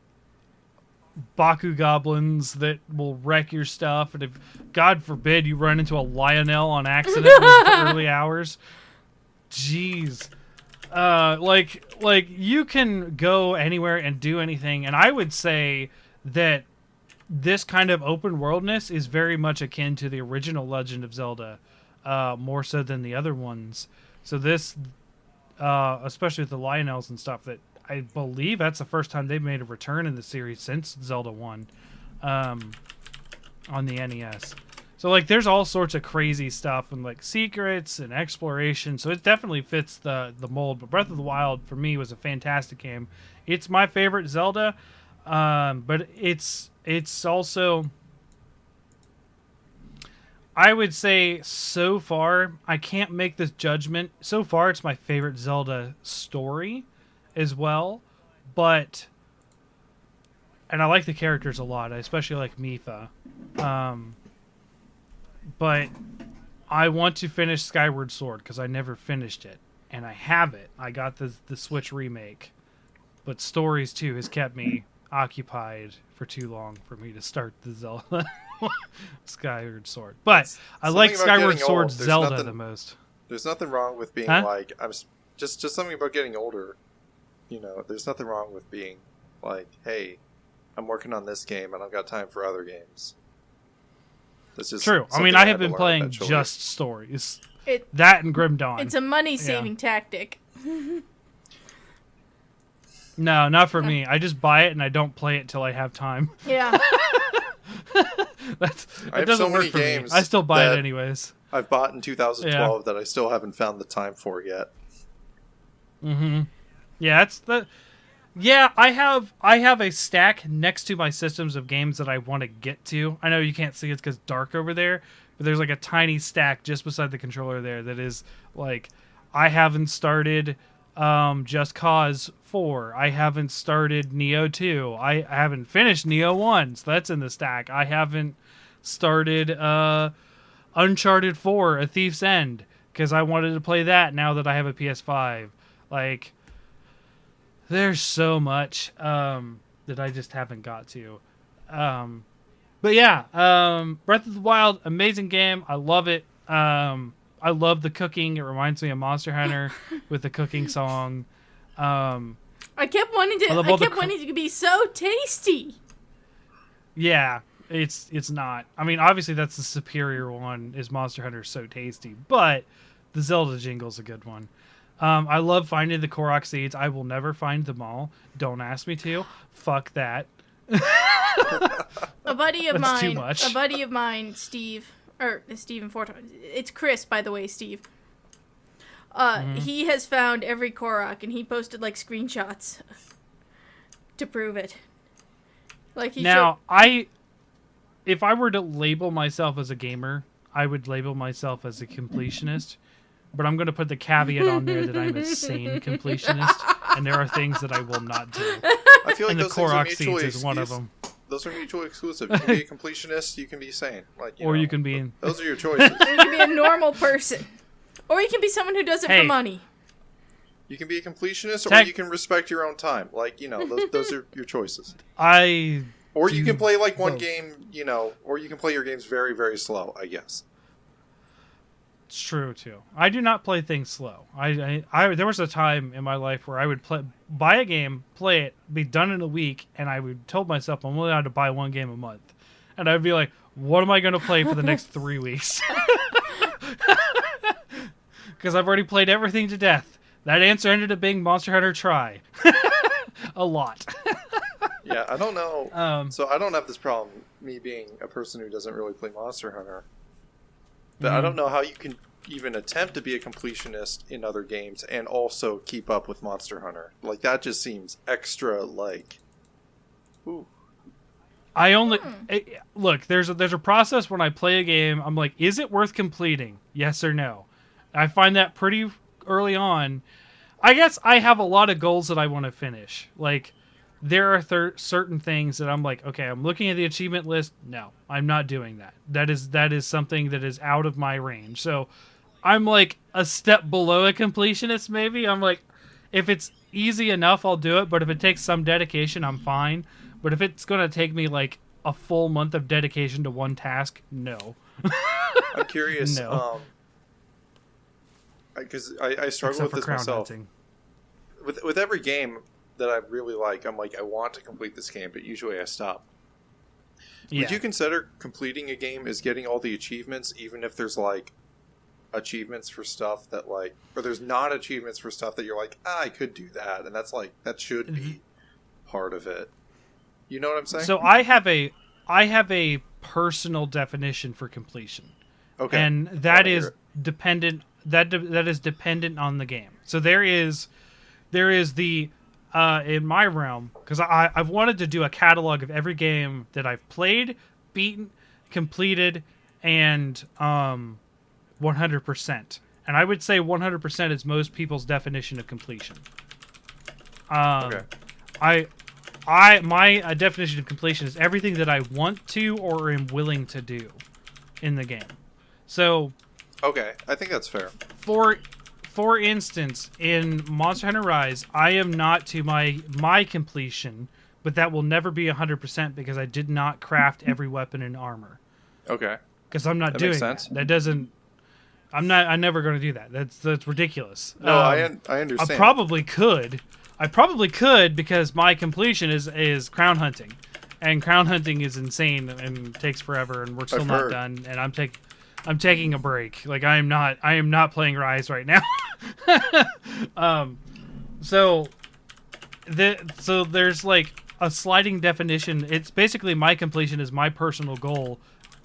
Baku goblins that will wreck your stuff, and if God forbid you run into a Lionel on accident in the early hours. Jeez. Like you can go anywhere and do anything, and I would say that this kind of open worldness is very much akin to the original Legend of Zelda, more so than the other ones. So this, especially with the Lionels and stuff, that I believe that's the first time they've made a return in the series since Zelda 1 on the NES. So like there's all sorts of crazy stuff and like secrets and exploration. So it definitely fits the mold. But Breath of the Wild for me was a fantastic game. It's my favorite Zelda, but it's also, I would say so far, I can't make this judgment. So far, it's my favorite Zelda story as well. But, and I like the characters a lot. I especially like Mipha. But I want to finish Skyward Sword because I never finished it. And I have it. I got the Switch remake. But Stories 2 has kept me occupied for too long for me to start the Zelda Skyward Sword. But I like Skyward Sword Zelda the most. There's nothing wrong with being like, I'm just something about getting older. You know, there's nothing wrong with being like, hey, I'm working on this game and I've got time for other games. That's just true. I mean, I have been playing just Stories. That and Grim Dawn. It's a money-saving tactic. No, not for me. I just buy it and I don't play it till I have time. Yeah. I have so many games. I still buy it anyways. I've bought in 2012 that I still haven't found the time for yet. Mm-hmm. Yeah, that's the. Yeah, I have a stack next to my systems of games that I want to get to. I know you can't see it because it's dark over there, but there's like a tiny stack just beside the controller there that is like, I haven't started Just Cause 4. I haven't started Neo 2. I haven't finished Neo 1, so that's in the stack. I haven't started Uncharted 4, A Thief's End, because I wanted to play that now that I have a PS5. Like, there's so much that I just haven't got to. But yeah, Breath of the Wild, amazing game. I love it. I love the cooking. It reminds me of Monster Hunter with the cooking song. I kept wanting to be so tasty. Yeah, it's not. I mean, obviously that's the superior one. Is Monster Hunter So Tasty? But the Zelda jingle's a good one. I love finding the Korok seeds. I will never find them all. Don't ask me to. Fuck that. A buddy of mine, Steve, or Steven Forton. It's Chris, by the way, Steve. He has found every Korok, and he posted like screenshots to prove it. Like he if I were to label myself as a gamer, I would label myself as a completionist. But I'm going to put the caveat on there that I'm a sane completionist, and there are things that I will not do. I feel like and those the Korok things are seeds is one of them. Those are mutually exclusive. You can be a completionist, you can be sane. Like, you can be... Those are your choices. Or you can be a normal person. Or you can be someone who does it for money. You can be a completionist, or you can respect your own time. Like, those are your choices. Or you can play like one game, or you can play your games very, very slow, I guess. It's true too. I do not play things slow. I there was a time in my life where I would buy a game, play it, be done in a week, and I would tell myself I'm only allowed to buy one game a month. And I'd be like, what am I going to play for the next 3 weeks? Because I've already played everything to death. That answer ended up being Monster Hunter Tri. a lot. Yeah, I don't know. So I don't have this problem, me being a person who doesn't really play Monster Hunter. But I don't know how you can even attempt to be a completionist in other games and also keep up with Monster Hunter. Like, that just seems extra, like... Ooh. I only... Look, there's a process when I play a game. I'm like, is it worth completing? Yes or no? I find that pretty early on. I guess I have a lot of goals that I want to finish. Like... There are certain things that I'm like, okay, I'm looking at the achievement list. No, I'm not doing that. That is something that is out of my range. So I'm like a step below a completionist, maybe. I'm like, if it's easy enough, I'll do it. But if it takes some dedication, I'm fine. But if it's going to take me like a full month of dedication to one task, no. I'm curious. No. Because I struggle with this myself. Hunting. With every game that I really like, I'm like, I want to complete this game, but usually I stop. Yeah. Would you consider completing a game as getting all the achievements, even if there's like achievements for stuff that like, or there's not achievements for stuff that you're like, I could do that, and that's like, that should be part of it. You know what I'm saying? So I have a personal definition for completion. Okay. And that is dependent that is dependent on the game. So there is the in my realm, because I've wanted to do a catalog of every game that I've played, beaten, completed, and 100%. And I would say 100% is most people's definition of completion. Okay. My definition of completion is everything that I want to or am willing to do in the game. So, okay, I think that's fair. For instance, in Monster Hunter Rise, I am not to my completion, but that will never be 100% because I did not craft every weapon and armor. Okay. Because I'm not doing that. That doesn't. I'm never going to do that. That's ridiculous. No, I understand. I probably could because my completion is crown hunting, and crown hunting is insane and takes forever, and we're still not done. And I'm taking a break. Like I am not playing Rise right now. So there's like a sliding definition. It's basically my completion is my personal goal.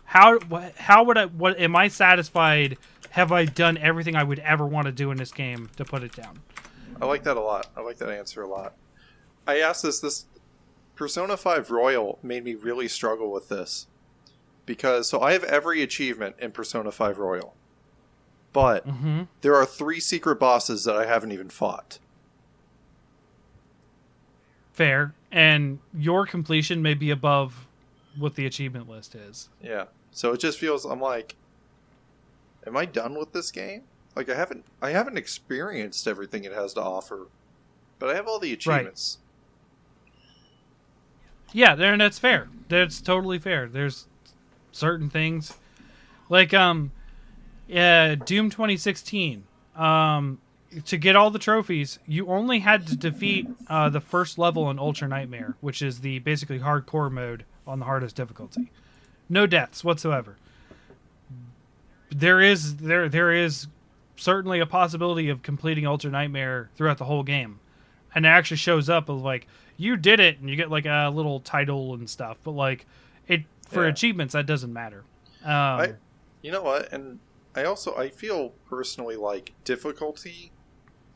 How what am I satisfied? Have I done everything I would ever want to do in this game to put it down? I like that a lot. I like that answer a lot. I asked this Persona 5 Royal made me really struggle with this. Because, so I have every achievement in Persona 5 Royal. But there are 3 secret bosses that I haven't even fought. Fair. And your completion may be above what the achievement list is. Yeah. So it just feels, I'm like, am I done with this game? Like, I haven't experienced everything it has to offer. But I have all the achievements. Right. Yeah, that's fair. That's totally fair. There's certain things like Doom 2016, to get all the trophies you only had to defeat the first level in Ultra Nightmare, which is the basically hardcore mode on the hardest difficulty. No deaths whatsoever. There is certainly a possibility of completing Ultra Nightmare throughout the whole game, and it actually shows up as like you did it and you get like a little title and stuff, but like it for achievements that doesn't matter. You know what, and I feel personally like difficulty,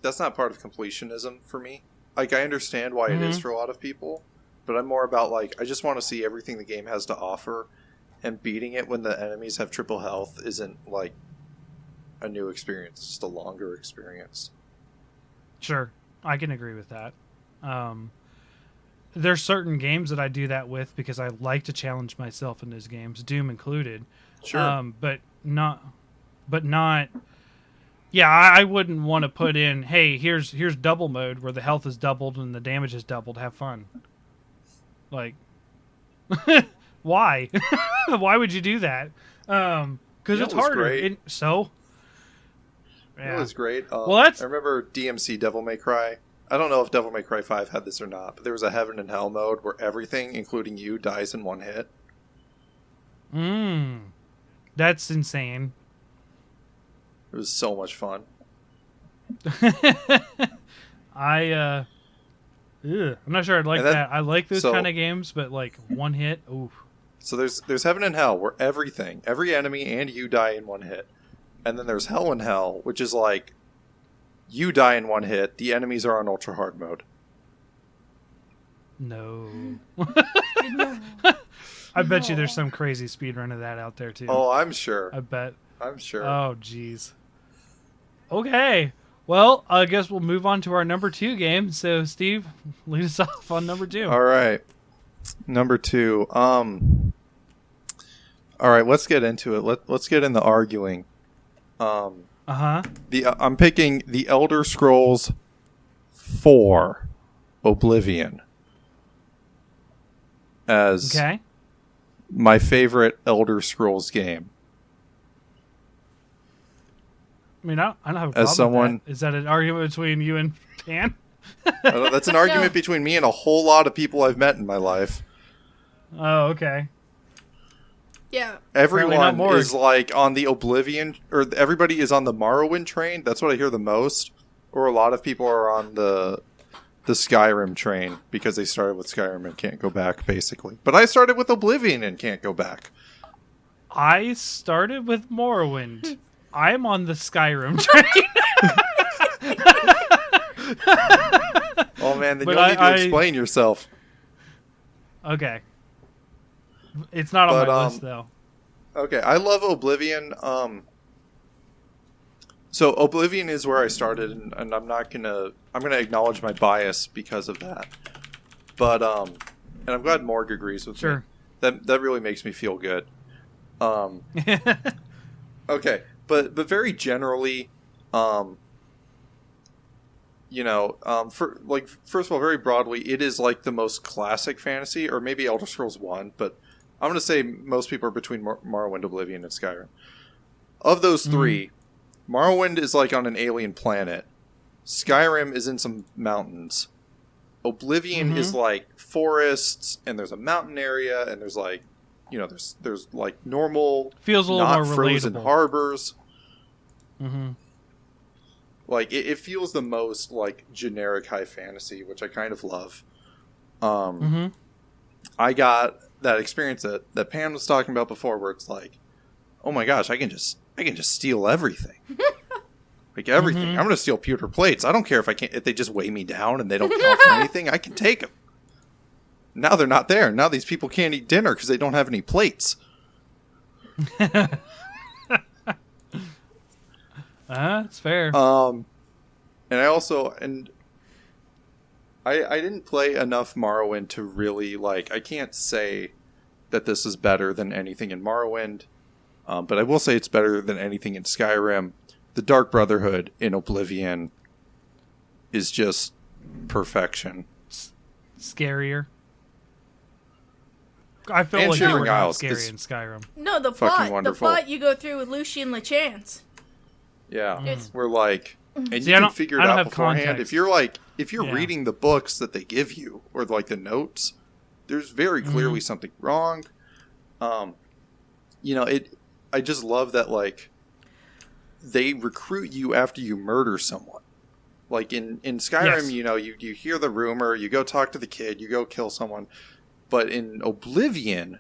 that's not part of completionism for me. Like, I understand why it is for a lot of people, but I'm more about like, I just want to see everything the game has to offer, and beating it when the enemies have triple health isn't like a new experience, it's just a longer experience. Sure, I can agree with that. There's certain games that I do that with because I like to challenge myself in those games, Doom included. Sure. But not. Yeah, I wouldn't want to put in, hey, here's double mode where the health is doubled and the damage is doubled. Have fun. Like, why? Why would you do that? Because it's harder. Yeah. It was great. I remember DMC Devil May Cry. I don't know if Devil May Cry 5 had this or not, but there was a Heaven and Hell mode where everything, including you, dies in one hit. That's insane. It was so much fun. Ugh, I'm not sure I'd like And then- that. I like those so- kind of games, but like one hit, ooh. So there's heaven and hell, where every enemy and you die in one hit. And then there's hell and hell, which is like, you die in one hit, the enemies are on ultra hard mode. No. No. I bet you there's some crazy speedrun of that out there too. Oh, I'm sure. I bet. I'm sure. Oh, jeez. Okay. Well, I guess we'll move on to our number 2 game. So, Steve, lead us off on number 2. All right. Number 2. All right, let's get into it. Let's get in the arguing. Uh-huh. I'm picking The Elder Scrolls 4 Oblivion as Okay. my favorite Elder Scrolls game. I mean, I don't have a problem As someone- with that. Is that an argument between you and Pan? That's an argument between me and a whole lot of people I've met in my life. Oh, okay. Yeah. Apparently not Everyone more. is like on the Oblivion, or everybody is on the Morrowind train. That's what I hear the most. Or a lot of people are on the Skyrim train because they started with Skyrim and can't go back, basically. But I started with Oblivion and can't go back. I started with Morrowind. I'm on the Skyrim train. Oh man, then But you'll need to I- explain yourself. Okay. It's not on But, my list, though. Okay, I love Oblivion. So Oblivion is where I started, and I'm gonna acknowledge my bias because of that. But and I'm glad Morg agrees with me. Sure. That really makes me feel good. Okay, but very generally, for like first of all, very broadly, it is like the most classic fantasy, or maybe Elder Scrolls 1, but I'm going to say most people are between Morrowind, Oblivion, and Skyrim. Of those three, Morrowind is like on an alien planet. Skyrim is in some mountains. Oblivion is like forests, and there's a mountain area, and there's like, there's like normal, Feels a little not more frozen relatable. harbors. Mm-hmm. Like it feels the most like generic high fantasy, which I kind of love. I got that experience that Pam was talking about before, where it's like, oh my gosh, I can just steal everything, like everything. I'm gonna steal pewter plates. I don't care if they just weigh me down and they don't count for anything. I can take them. Now they're not there. Now these people can't eat dinner because they don't have any plates. That's fair. And I didn't play enough Morrowind to really like. I can't say that this is better than anything in Morrowind, but I will say it's better than anything in Skyrim. The Dark Brotherhood in Oblivion is just perfection. Scarier. I feel And like they were Shivering not Isles scary is in Skyrim. No, the fucking plot. wonderful. The plot you go through with Lucian LeChance. Yeah, It's- we're like, and See, you I can don't- figure I it don't out have beforehand. context. If you're Yeah. reading the books that they give you, or like the notes, there's very clearly something wrong. I just love that like they recruit you after you murder someone. Like in Skyrim, Yes. you hear the rumor, you go talk to the kid, you go kill someone. But in Oblivion,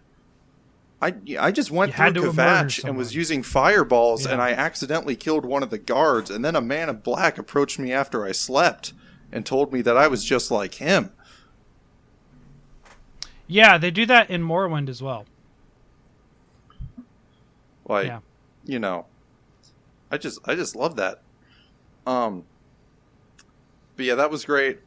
I just went You had through to murder Kvatch and was someone. using fireballs, Yeah. and I accidentally killed one of the guards, and then a man in black approached me after I slept and told me that I was just like him. Yeah, they do that in Morrowind as well. Like, Yeah. I just love that. But yeah, that was great.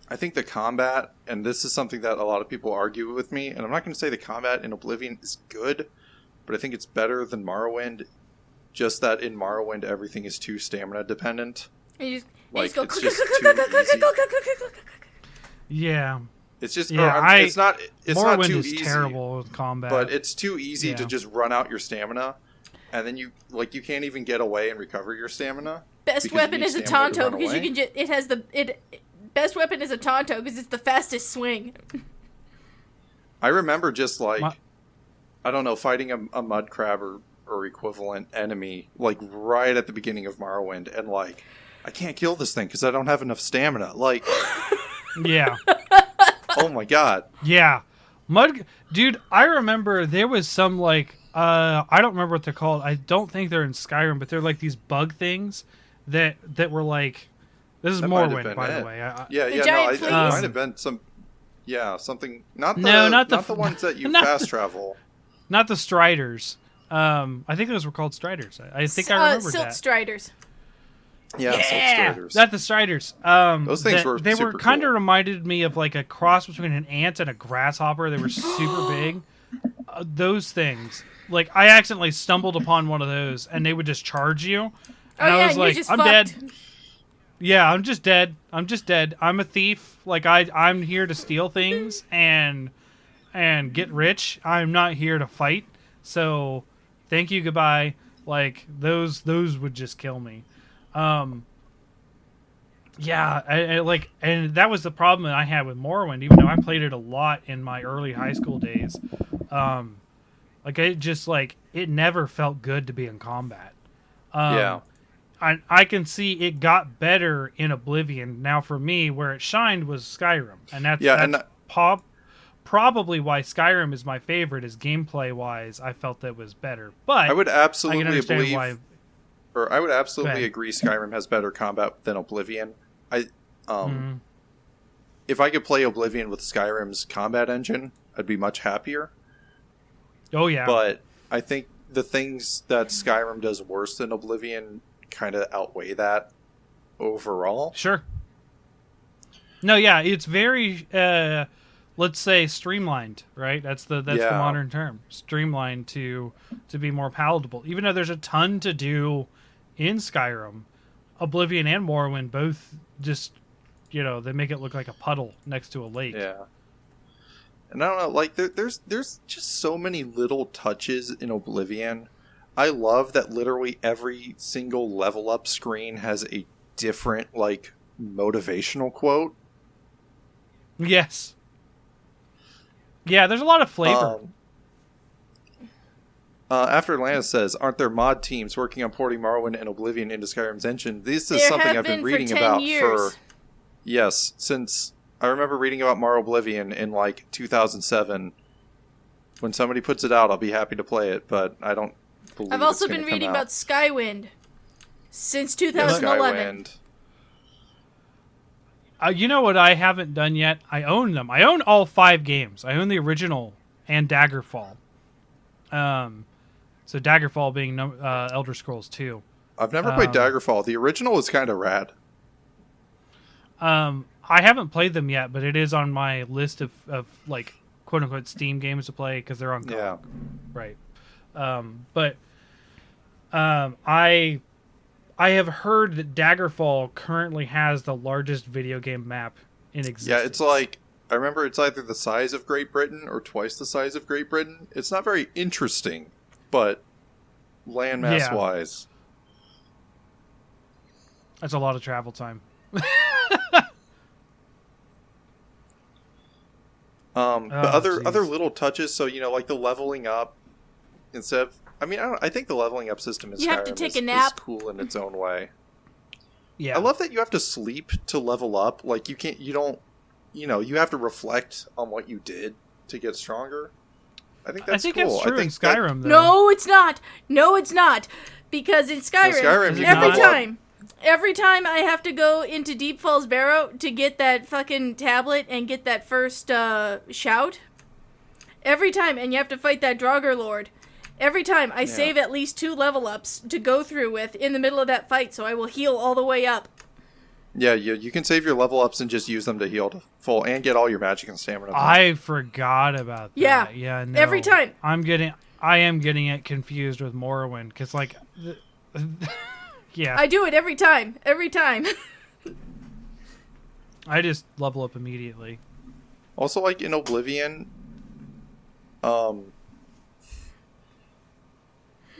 I think the combat, and this is something that a lot of people argue with me, and I'm not going to say the combat in Oblivion is good, but I think it's better than Morrowind. Just that in Morrowind, everything is too stamina dependent. And you just, Like, go it's click, just click, too click, click, click, easy. click, click, click, click, click, click. Yeah. It's just, Yeah, it's not Morrowind too is easy, terrible with combat. but it's too easy Yeah. to just run out your stamina, and then you can't even get away and recover your stamina. Best Because you weapon need is a stamina to Tonto run because you away? can just it has the it. Best weapon is a Tonto because it's the fastest swing. I remember just like, My- I don't know, fighting a mud crab or equivalent enemy, like right at the beginning of Morrowind, and like I can't kill this thing because I don't have enough stamina. Like, Yeah. oh my god. Yeah. Dude, I remember there was some, like, I don't remember what they're called. I don't think they're in Skyrim, but they're like these bug things that were like, this is That might have Morrowind, been by it. the way. giant It fleas? might have been some, something. Not the ones that you not fast travel. Not the Striders. I think those were called Striders. I think I remember Silk that. Striders. Yeah, Silk Striders. Not the Striders. Those things were They super were kind of cool. reminded me of like a cross between an ant and a grasshopper. They were super big. Those things. Like, I accidentally stumbled upon one of those, and they would just charge you. And I was you're like, just I'm fucked. dead. Yeah, I'm just dead. I'm just dead. I'm a thief. Like, I'm here to steal things and get rich. I'm not here to fight. So, thank you, goodbye. Like, those would just kill me. Yeah, and that was the problem that I had with Morrowind, even though I played it a lot in my early high school days. Like, it never felt good to be in combat. Yeah. I can see it got better in Oblivion. Now, for me, where it shined was Skyrim, and that's probably why Skyrim is my favorite. Is gameplay wise, I felt that was better. But I would absolutely I can understand believe, why. or I would Go absolutely ahead. agree. Skyrim has better combat than Oblivion. Mhm. If I could play Oblivion with Skyrim's combat engine, I'd be much happier. Oh yeah, But I think the things that Skyrim does worse than Oblivion kind of outweigh that overall. sure. No, yeah, it's very let's say streamlined, right? That's the Yeah. modern term. Streamlined to be more palatable. Even though there's a ton to do in Skyrim, Oblivion and Morrowind both just, they make it look like a puddle next to a lake. Yeah. And I don't know, like there's just so many little touches in Oblivion. I love that literally every single level up screen has a different like motivational quote. Yes. Yeah, there's a lot of flavor. After Atlanta says, aren't there mod teams working on porting Morrowind and Oblivion into Skyrim's engine? This is There something have I've been been reading for 10 about years. since I remember reading about Oblivion in like 2007. When somebody puts it out, I'll be happy to play it, but I don't believe I've it's also gonna been come reading out. about Skywind since Yeah, 2011. Skywind. You know what I haven't done yet? I own them. I own all 5 games. I own the original and Daggerfall. So Daggerfall being Elder Scrolls 2. I've never played Daggerfall. The original was kind of rad. I haven't played them yet, but it is on my list of like quote unquote Steam games to play because they're on GOG. Yeah. Right. I have heard that Daggerfall currently has the largest video game map in existence. Yeah, it's like, I remember it's either the size of Great Britain or twice the size of Great Britain. It's not very interesting, but landmass wise. That's a lot of travel time. But other jeez. little touches, so like the leveling up instead of, I think the leveling up system in You have to Skyrim take is, a nap. is cool in its own way. Yeah. I love that you have to sleep to level up. Like you have to reflect on what you did to get stronger. I think that's cool. that's true I think in Skyrim, though. No, it's not. No, it's not. Because in Skyrim, Skyrim, you every can every time I have to go into Deep Falls Barrow to get that fucking tablet and get that first shout. Every time, and you have to fight that Draugr Lord. Every time, I save at least 2 level ups to go through with in the middle of that fight, so I will heal all the way up. Yeah, you can save your level ups and just use them to heal to full and get all your magic and stamina. I forgot about that. Yeah. Yeah. No. Every time. I am getting it confused with Morrowind because, like, yeah. I do it every time. Every time. I just level up immediately. Also, like in Oblivion,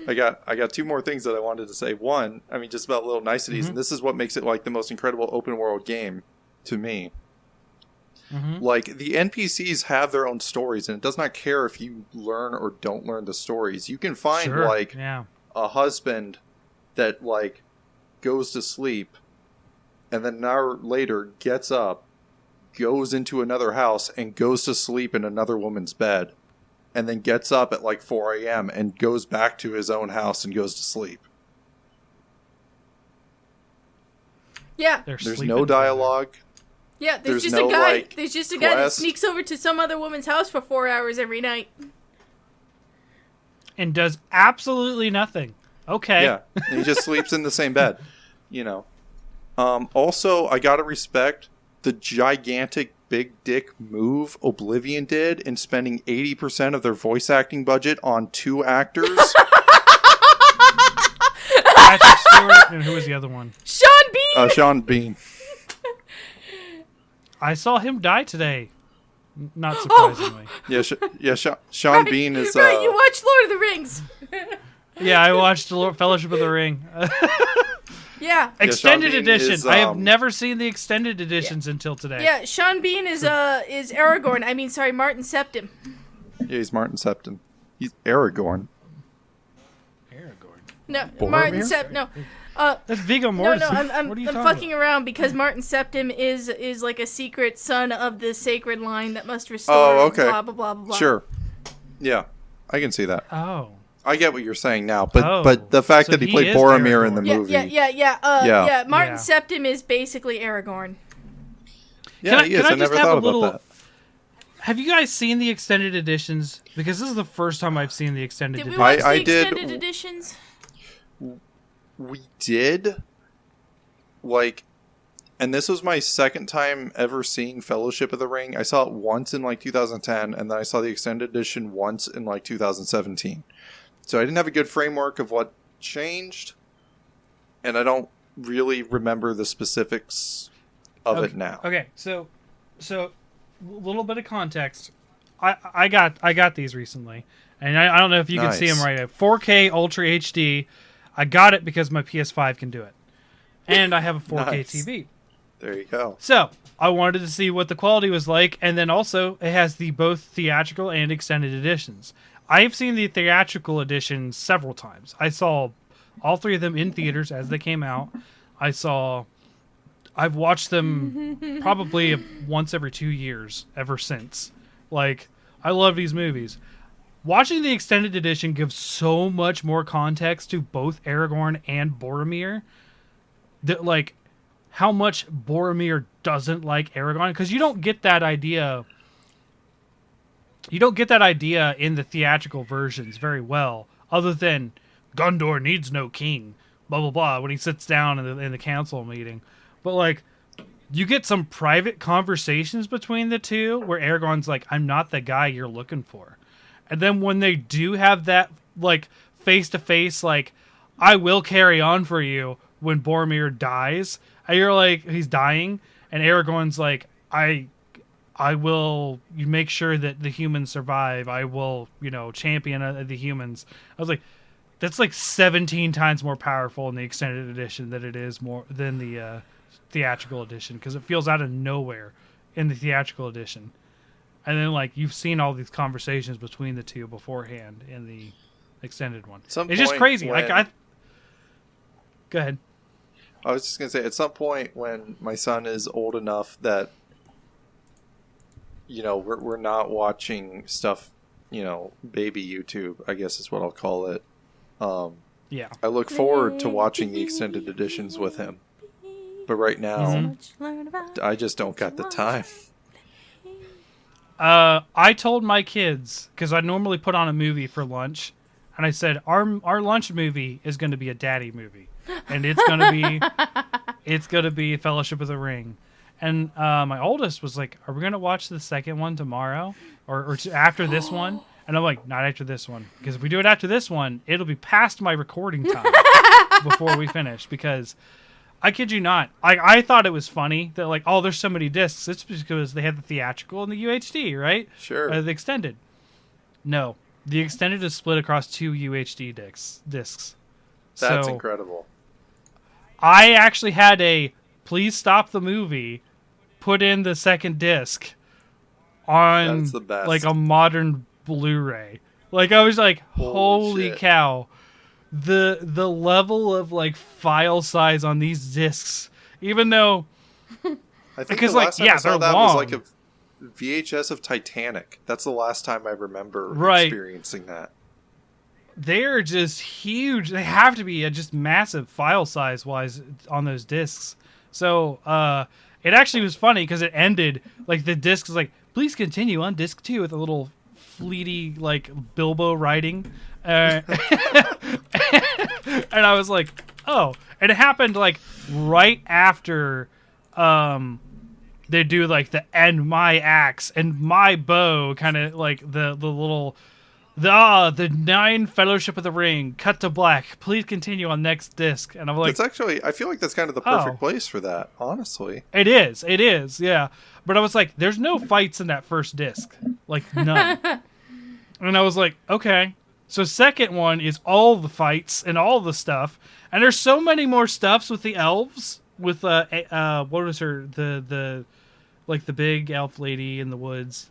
I got 2 more things that I wanted to say. One, just about little niceties, and this is what makes it like the most incredible open world game to me. Like the NPCs have their own stories, and it does not care if you learn or don't learn the stories. You can find a husband that like goes to sleep and then an hour later gets up, goes into another house, and goes to sleep in another woman's bed, and then gets up at like 4 a.m. and goes back to his own house and goes to sleep. Yeah. There's no dialogue. Yeah, there's just no, a guy. like, There's just a guy that quest. sneaks over to some other woman's house for 4 hours every night. And does absolutely nothing. Okay. Yeah, and he just sleeps in the same bed, you know. Also, I gotta respect the gigantic big dick move Oblivion did in spending 80% of their voice acting budget on 2 actors. Patrick Stewart, and who was the other one? Sean Bean! Sean Bean. I saw him die today. Not surprisingly. Sean Bean is... Right, you watched Lord of the Rings. Yeah, I watched Fellowship of the Ring. Yeah. Extended Sean Bean edition. is, I have never seen the extended editions until today. Yeah, Sean Bean is Aragorn. I mean, sorry, Martin Septim. Yeah, he's Martin Septim. He's Aragorn. No, Boromir? Martin Septim. No. That's Viggo No, Mortensen. I'm What are you fucking talking around because Martin Septim is like a secret son of the sacred line that must restore. Oh, okay. Blah blah blah blah. Blah. Sure. Yeah, I can see that. Oh. I get what you're saying now, but the fact So that he he played is Boromir in the Aragorn. movie. Yeah. Martin Yeah. Septim is basically Aragorn. Yeah, he is. I never thought about that. Have you guys seen the extended editions? Because this is the first time I've seen the extended Did we editions. watch I the extended did. editions? We did, like, and this was my second time ever seeing Fellowship of the Ring. I saw it once in like 2010, and then I saw the extended edition once in like 2017. So I didn't have a good framework of what changed, and I don't really remember the specifics of it now. Okay, so a little bit of context. I got these recently, and I don't know if you can see them right now. 4K Ultra HD. I got it because my PS5 can do it. And I have a 4K Nice. TV. There you go. So, I wanted to see what the quality was like, and then also, it has the both theatrical and extended editions. I've seen the theatrical edition several times. I saw all 3 of them in theaters as they came out. I've watched them probably once every 2 years ever since. Like, I love these movies. Watching the extended edition gives so much more context to both Aragorn and Boromir. That, like, how much Boromir doesn't like Aragorn, because you don't get that idea. You don't get that idea in the theatrical versions very well, other than Gondor needs no king, blah blah blah. When he sits down in the council meeting, but like, you get some private conversations between the two where Aragorn's like, "I'm not the guy you're looking for," and then when they do have that like face to face, like, "I will carry on for you," when Boromir dies, and you're like, he's dying, and Aragorn's like, I will make sure that the humans survive. I will, champion the humans. I was like, that's like 17 times more powerful in the extended edition than it is more than the theatrical edition, because it feels out of nowhere in the theatrical edition. And then, like, you've seen all these conversations between the two beforehand in the extended one. It's just crazy. Like, go ahead. I was just going to say, at some point when my son is old enough that, we're not watching stuff, baby YouTube, I guess is what I'll call it. Yeah. I look forward to watching the extended editions with him. But right now, I just don't got the time. I told my kids, because I normally put on a movie for lunch, and I said, our lunch movie is going to be a daddy movie. And it's gonna be Fellowship of the Ring. And my oldest was like, "Are we gonna watch the second one tomorrow, or after this one?" And I'm like, "Not after this one, because if we do it after this one, it'll be past my recording time before we finish." Because I kid you not, I thought it was funny that, like, oh, there's so many discs. It's because they had the theatrical and the UHD, right? Sure. The extended. No, the extended is split across 2 UHD discs. That's So, incredible. I actually had a please stop the movie, put in the second disc on That's the best. like a modern Blu-ray. Like, I was like, holy shit. cow. The level of like file size on these discs even though I think because the last time I saw they're that long. was like a VHS of Titanic. That's the last time I remember experiencing that. They're just huge. They have to be just massive file size wise on those discs. So it actually was funny because it ended like the disc is like, please continue on disc 2 with a little fleety like Bilbo writing, and I was like, oh, and it happened like right after they do like the and my axe and my bow kind of like the little. The 9 Fellowship of the Ring, cut to black. Please continue on next disc. And I'm like, it's actually, I feel like that's kind of the perfect place for that, honestly. It is, yeah. But I was like, there's no fights in that first disc. Like, none. And I was like, okay. So second one is all the fights and all the stuff. And there's so many more stuffs with the elves. With, what was her, the big elf lady in the woods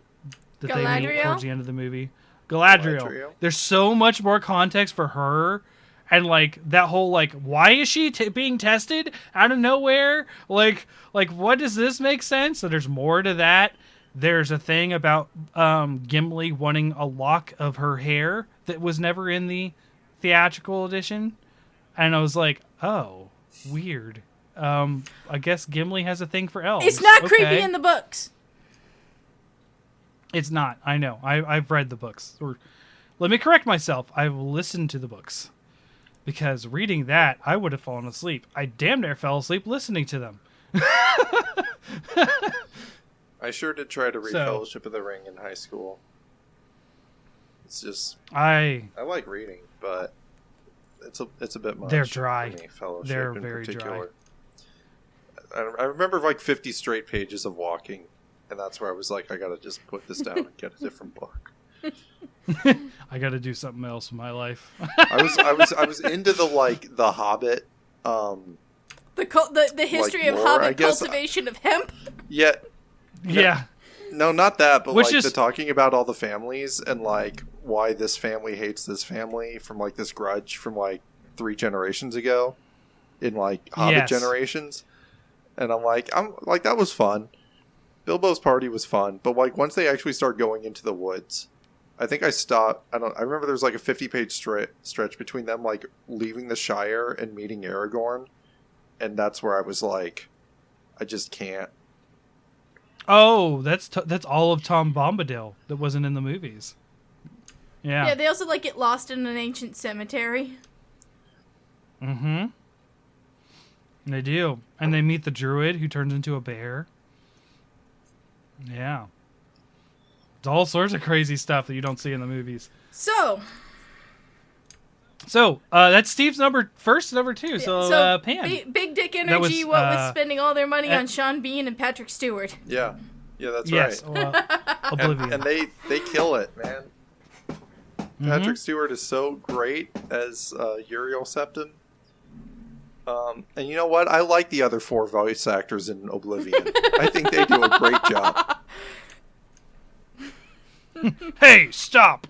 that they meet towards the end of the movie. Galadriel. There's so much more context for her, and like that whole like, why is she being tested out of nowhere? Like what does this make sense? So there's more to that. There's a thing about Gimli wanting a lock of her hair that was never in the theatrical edition, and I was like, oh, weird. I guess Gimli has a thing for elves. It's not creepy in the books. It's not. I know. I've read the books. Or, let me correct myself. I've listened to the books. Because reading that, I would have fallen asleep. I damn near fell asleep listening to them. I sure did try to read Fellowship of the Ring in high school. It's just... I like reading, but it's a bit much. They're dry. For me, Fellowship they're in very particular. dry. I remember like 50 straight pages of walking. And that's where I was like, I gotta just put this down and get a different book. I gotta do something else in my life. I was into the Hobbit. The history of Hobbit cultivation of hemp. Yeah. No, not that, but Which like the talking about all the families and like why this family hates this family from like this grudge from like 3 generations ago in like Hobbit generations. And I'm like that was fun. Bilbo's party was fun, but like once they actually start going into the woods, I think I stopped. I remember there was like a 50-page stretch between them like leaving the Shire and meeting Aragorn, and that's where I was like, I just can't. Oh, that's all of Tom Bombadil that wasn't in the movies. Yeah. Yeah, they also like get lost in an ancient cemetery. Mm-hmm. They do, and they meet the druid who turns into a bear. Yeah. It's all sorts of crazy stuff that you don't see in the movies. So that's Steve's number 2. So Pam. Big Dick Energy was spending all their money on Sean Bean and Patrick Stewart. Yeah, that's right. Oblivion. And they kill it, man. Mm-hmm. Patrick Stewart is so great as Uriel Septim. And you know what? I like the other 4 voice actors in Oblivion. I think they do a great job. Hey, stop!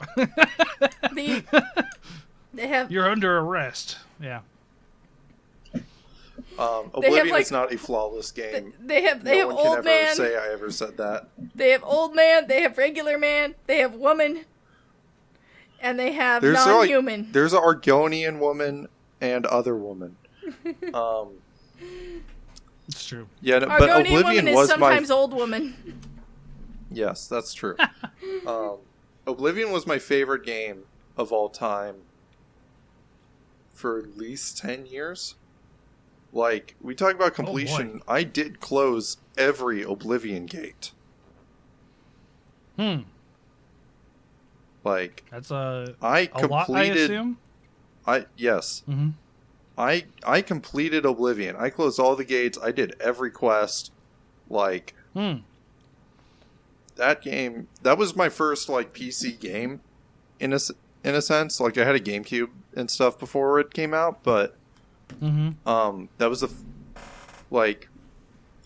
They have. You're under arrest. Yeah. Oblivion is not a flawless game. They have no one one old can ever man. say I ever said that. They have old man. They have regular man. They have woman. And they have non-human. There's an Argonian woman and other woman. It's true. Yeah, but Oblivion woman is was sometimes old woman. Yes, that's true. Oblivion was my favorite game of all time for at least 10 years. Like, we talk about completion. I did close every Oblivion gate. Like, that's a completed, lot, I assume? Yes. Mm-hmm. I completed Oblivion. I closed all the gates. I did every quest. Like, that game, that was my first, like, PC game, in a sense. Like, I had a GameCube and stuff before it came out, but, that was I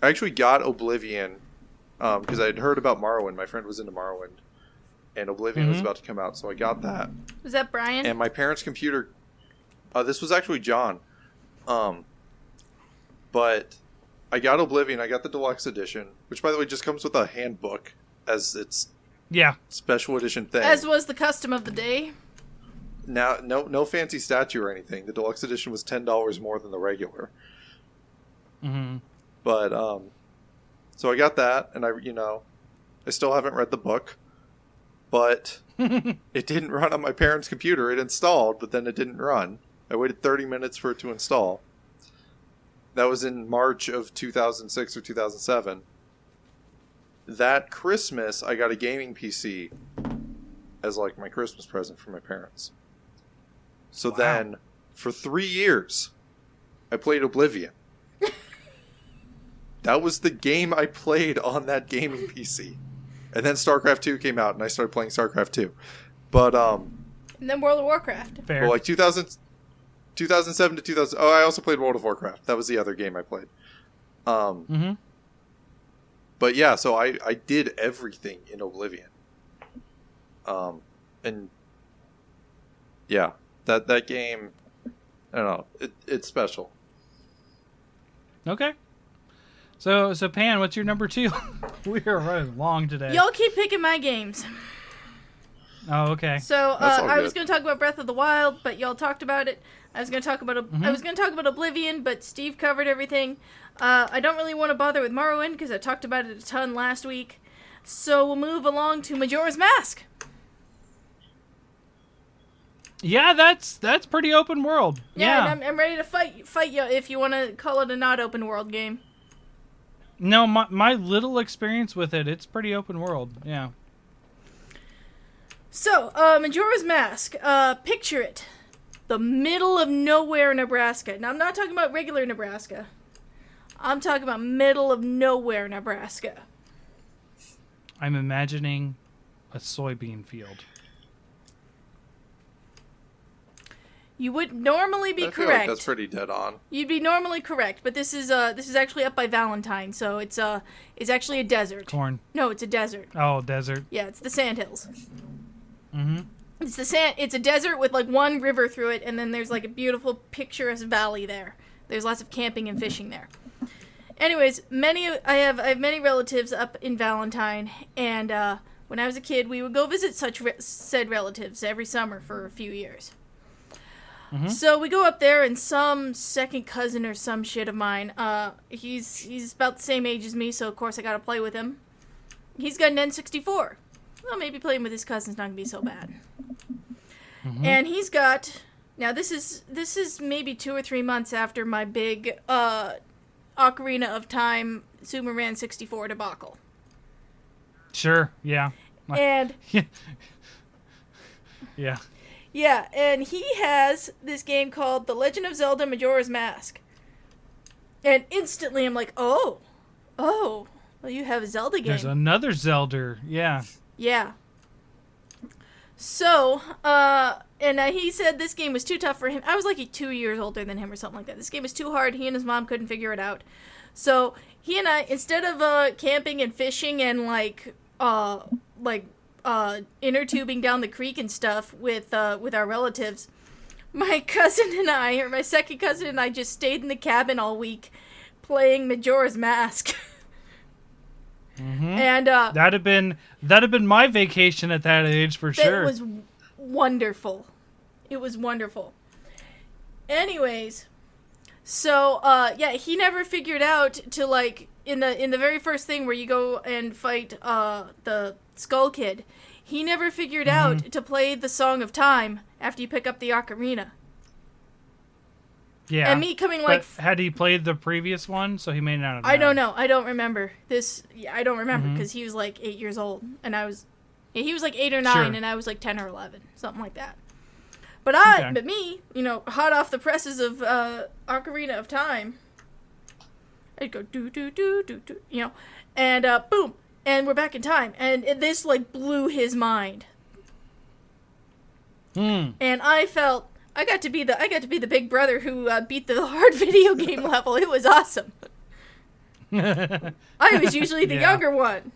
actually got Oblivion, because I had heard about Morrowind. My friend was into Morrowind, and Oblivion was about to come out, so I got that. Was that Brian? And my parents' computer, this was actually John, but I got Oblivion. I got the deluxe edition, which, by the way, just comes with a handbook as its special edition thing. As was the custom of the day. Now, no fancy statue or anything. The deluxe edition was $10 more than the regular. Mm-hmm. But so I got that, and I still haven't read the book, but it didn't run on my parents' computer. It installed, but then it didn't run. I waited 30 minutes for it to install. That was in March of 2006 or 2007. That Christmas, I got a gaming PC as like my Christmas present from my parents. So then, for 3 years, I played Oblivion. That was the game I played on that gaming PC. And then StarCraft 2 came out, and I started playing StarCraft 2. But, And then World of Warcraft. Fair. well, like 2007 to 2000... Oh, I also played World of Warcraft. That was the other game I played. Mm-hmm. But yeah, so I did everything in Oblivion. And yeah, that game, I don't know, it's special. Okay. So Pan, what's your number 2? We are running long today. Y'all keep picking my games. Oh, okay. So That's all I good. was going to talk about Breath of the Wild, but y'all talked about it. I was going to talk about Oblivion, but Steve covered everything. I don't really want to bother with Morrowind because I talked about it a ton last week. So we'll move along to Majora's Mask. Yeah, that's pretty open world. Yeah. And I'm ready to fight you if you want to call it a not open world game. No, my little experience with it, it's pretty open world. Yeah. So, Majora's Mask. Picture it. The middle of nowhere, Nebraska. Now, I'm not talking about regular Nebraska. I'm talking about middle of nowhere, Nebraska. I'm imagining a soybean field. You would normally be I feel correct. like that's pretty dead on. You'd be normally correct, but this is actually up by Valentine, so it's actually a desert. Corn. No, it's a desert. Oh, desert. Yeah, it's the Sandhills. Mm-hmm. It's a desert with like one river through it, and then there's like a beautiful picturesque valley there. There's lots of camping and fishing there. Anyways, I have many relatives up in Valentine, and when I was a kid, we would go visit said relatives every summer for a few years. Mm-hmm. So we go up there, and some second cousin or some shit of mine, he's about the same age as me, so of course I gotta play with him. He's got an N64. Well, maybe playing with his cousin's not gonna be so bad. Mm-hmm. And he's got... Now, this is maybe 2 or 3 months after my big Ocarina of Time Superman 64 debacle. Sure, yeah. And... Yeah. Yeah, and he has this game called The Legend of Zelda Majora's Mask. And instantly I'm like, oh, well, you have a Zelda game. There's another Zelda, yeah. Yeah. So, and he said this game was too tough for him. I was like 2 years older than him or something like that. This game was too hard. He and his mom couldn't figure it out. So, he and I, instead of camping and fishing and inner tubing down the creek and stuff with our relatives, my second cousin and I just stayed in the cabin all week playing Majora's Mask. Mm-hmm. And that'd have been my vacation at that age for sure. It was wonderful. It was wonderful. Anyways, so he never figured out to like in the very first thing where you go and fight the Skull Kid. He never figured out to play the Song of Time after you pick up the ocarina. Yeah. And me coming but had he played the previous one, so he may not have known. I don't know. I don't remember this. Yeah, I don't remember because he was like 8 years old, and he was like 8 or 9, Sure. and I was like 10 or 11, something like that. But me, hot off the presses of Ocarina of Time, I'd go do do do do do, and boom, and we're back in time, and this like blew his mind. And I felt I got to be the big brother who beat the hard video game level. It was awesome. I was usually the younger one.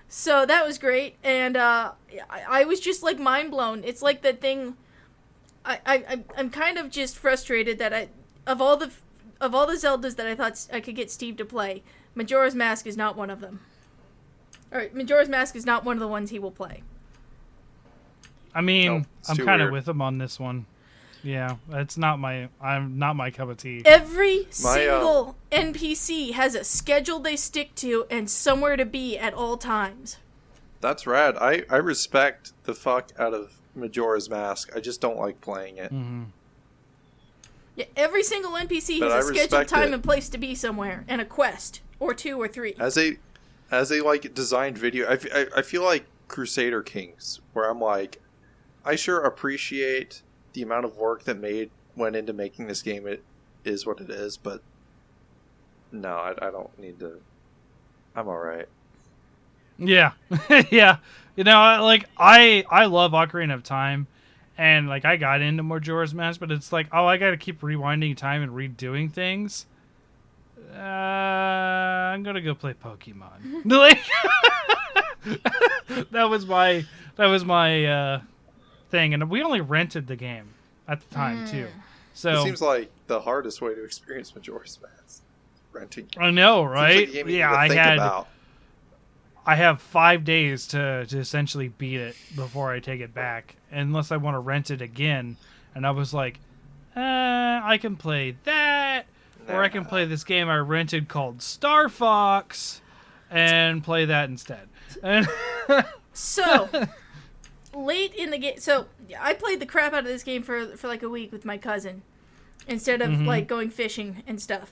So that was great, and I was just like mind blown. It's like that thing. I'm kind of just frustrated that of all the of all the Zeldas that I thought I could get Steve to play, Majora's Mask is not one of them. Or Majora's Mask is not one of the ones he will play. I mean, Nope, I'm too kind of weird. with him on this one. Yeah, I'm not my cup of tea. Every single NPC has a schedule they stick to and somewhere to be at all times. That's rad. I respect the fuck out of Majora's Mask. I just don't like playing it. Mm-hmm. Yeah, every single NPC But has I a scheduled respect time it. and place to be somewhere, and a quest, or 2 or 3. As a like designed video, I feel like Crusader Kings, where I'm like, I sure appreciate the amount of work that went into making this game. It is what it is, but no, I don't need to. I'm all right. Yeah, yeah. You know, I love Ocarina of Time, and like I got into Majora's Mask, but it's like, oh, I got to keep rewinding time and redoing things. I'm gonna go play Pokemon. Like, that was my thing, and we only rented the game at the time too. So It seems like the hardest way to experience Majora's Mask, renting. I know, Seems right? like a game you Yeah, need to think about. I have 5 days to essentially beat it before I take it back, unless I want to rent it again. And I was like, I can play that, or I can play this game I rented called Star Fox, and play that instead. And So, late in the game, so I played the crap out of this game for like a week with my cousin, instead of like going fishing and stuff.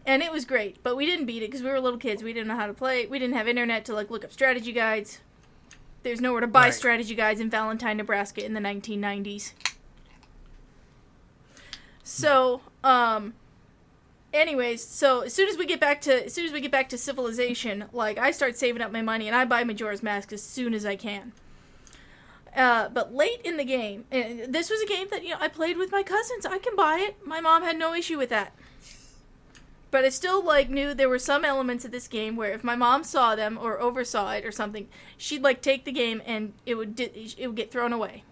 And it was great, but we didn't beat it because we were little kids. We didn't know how to play. We didn't have internet to like look up strategy guides. There's nowhere to buy Right. strategy guides in Valentine, Nebraska in the 1990s. So, anyways, so as soon as we get back to civilization, like I start saving up my money and I buy Majora's Mask as soon as I can. But late in the game, and this was a game that I played with my cousins. I can buy it. My mom had no issue with that. But I still knew there were some elements of this game where if my mom saw them or oversaw it or something, she'd take the game and it would get thrown away.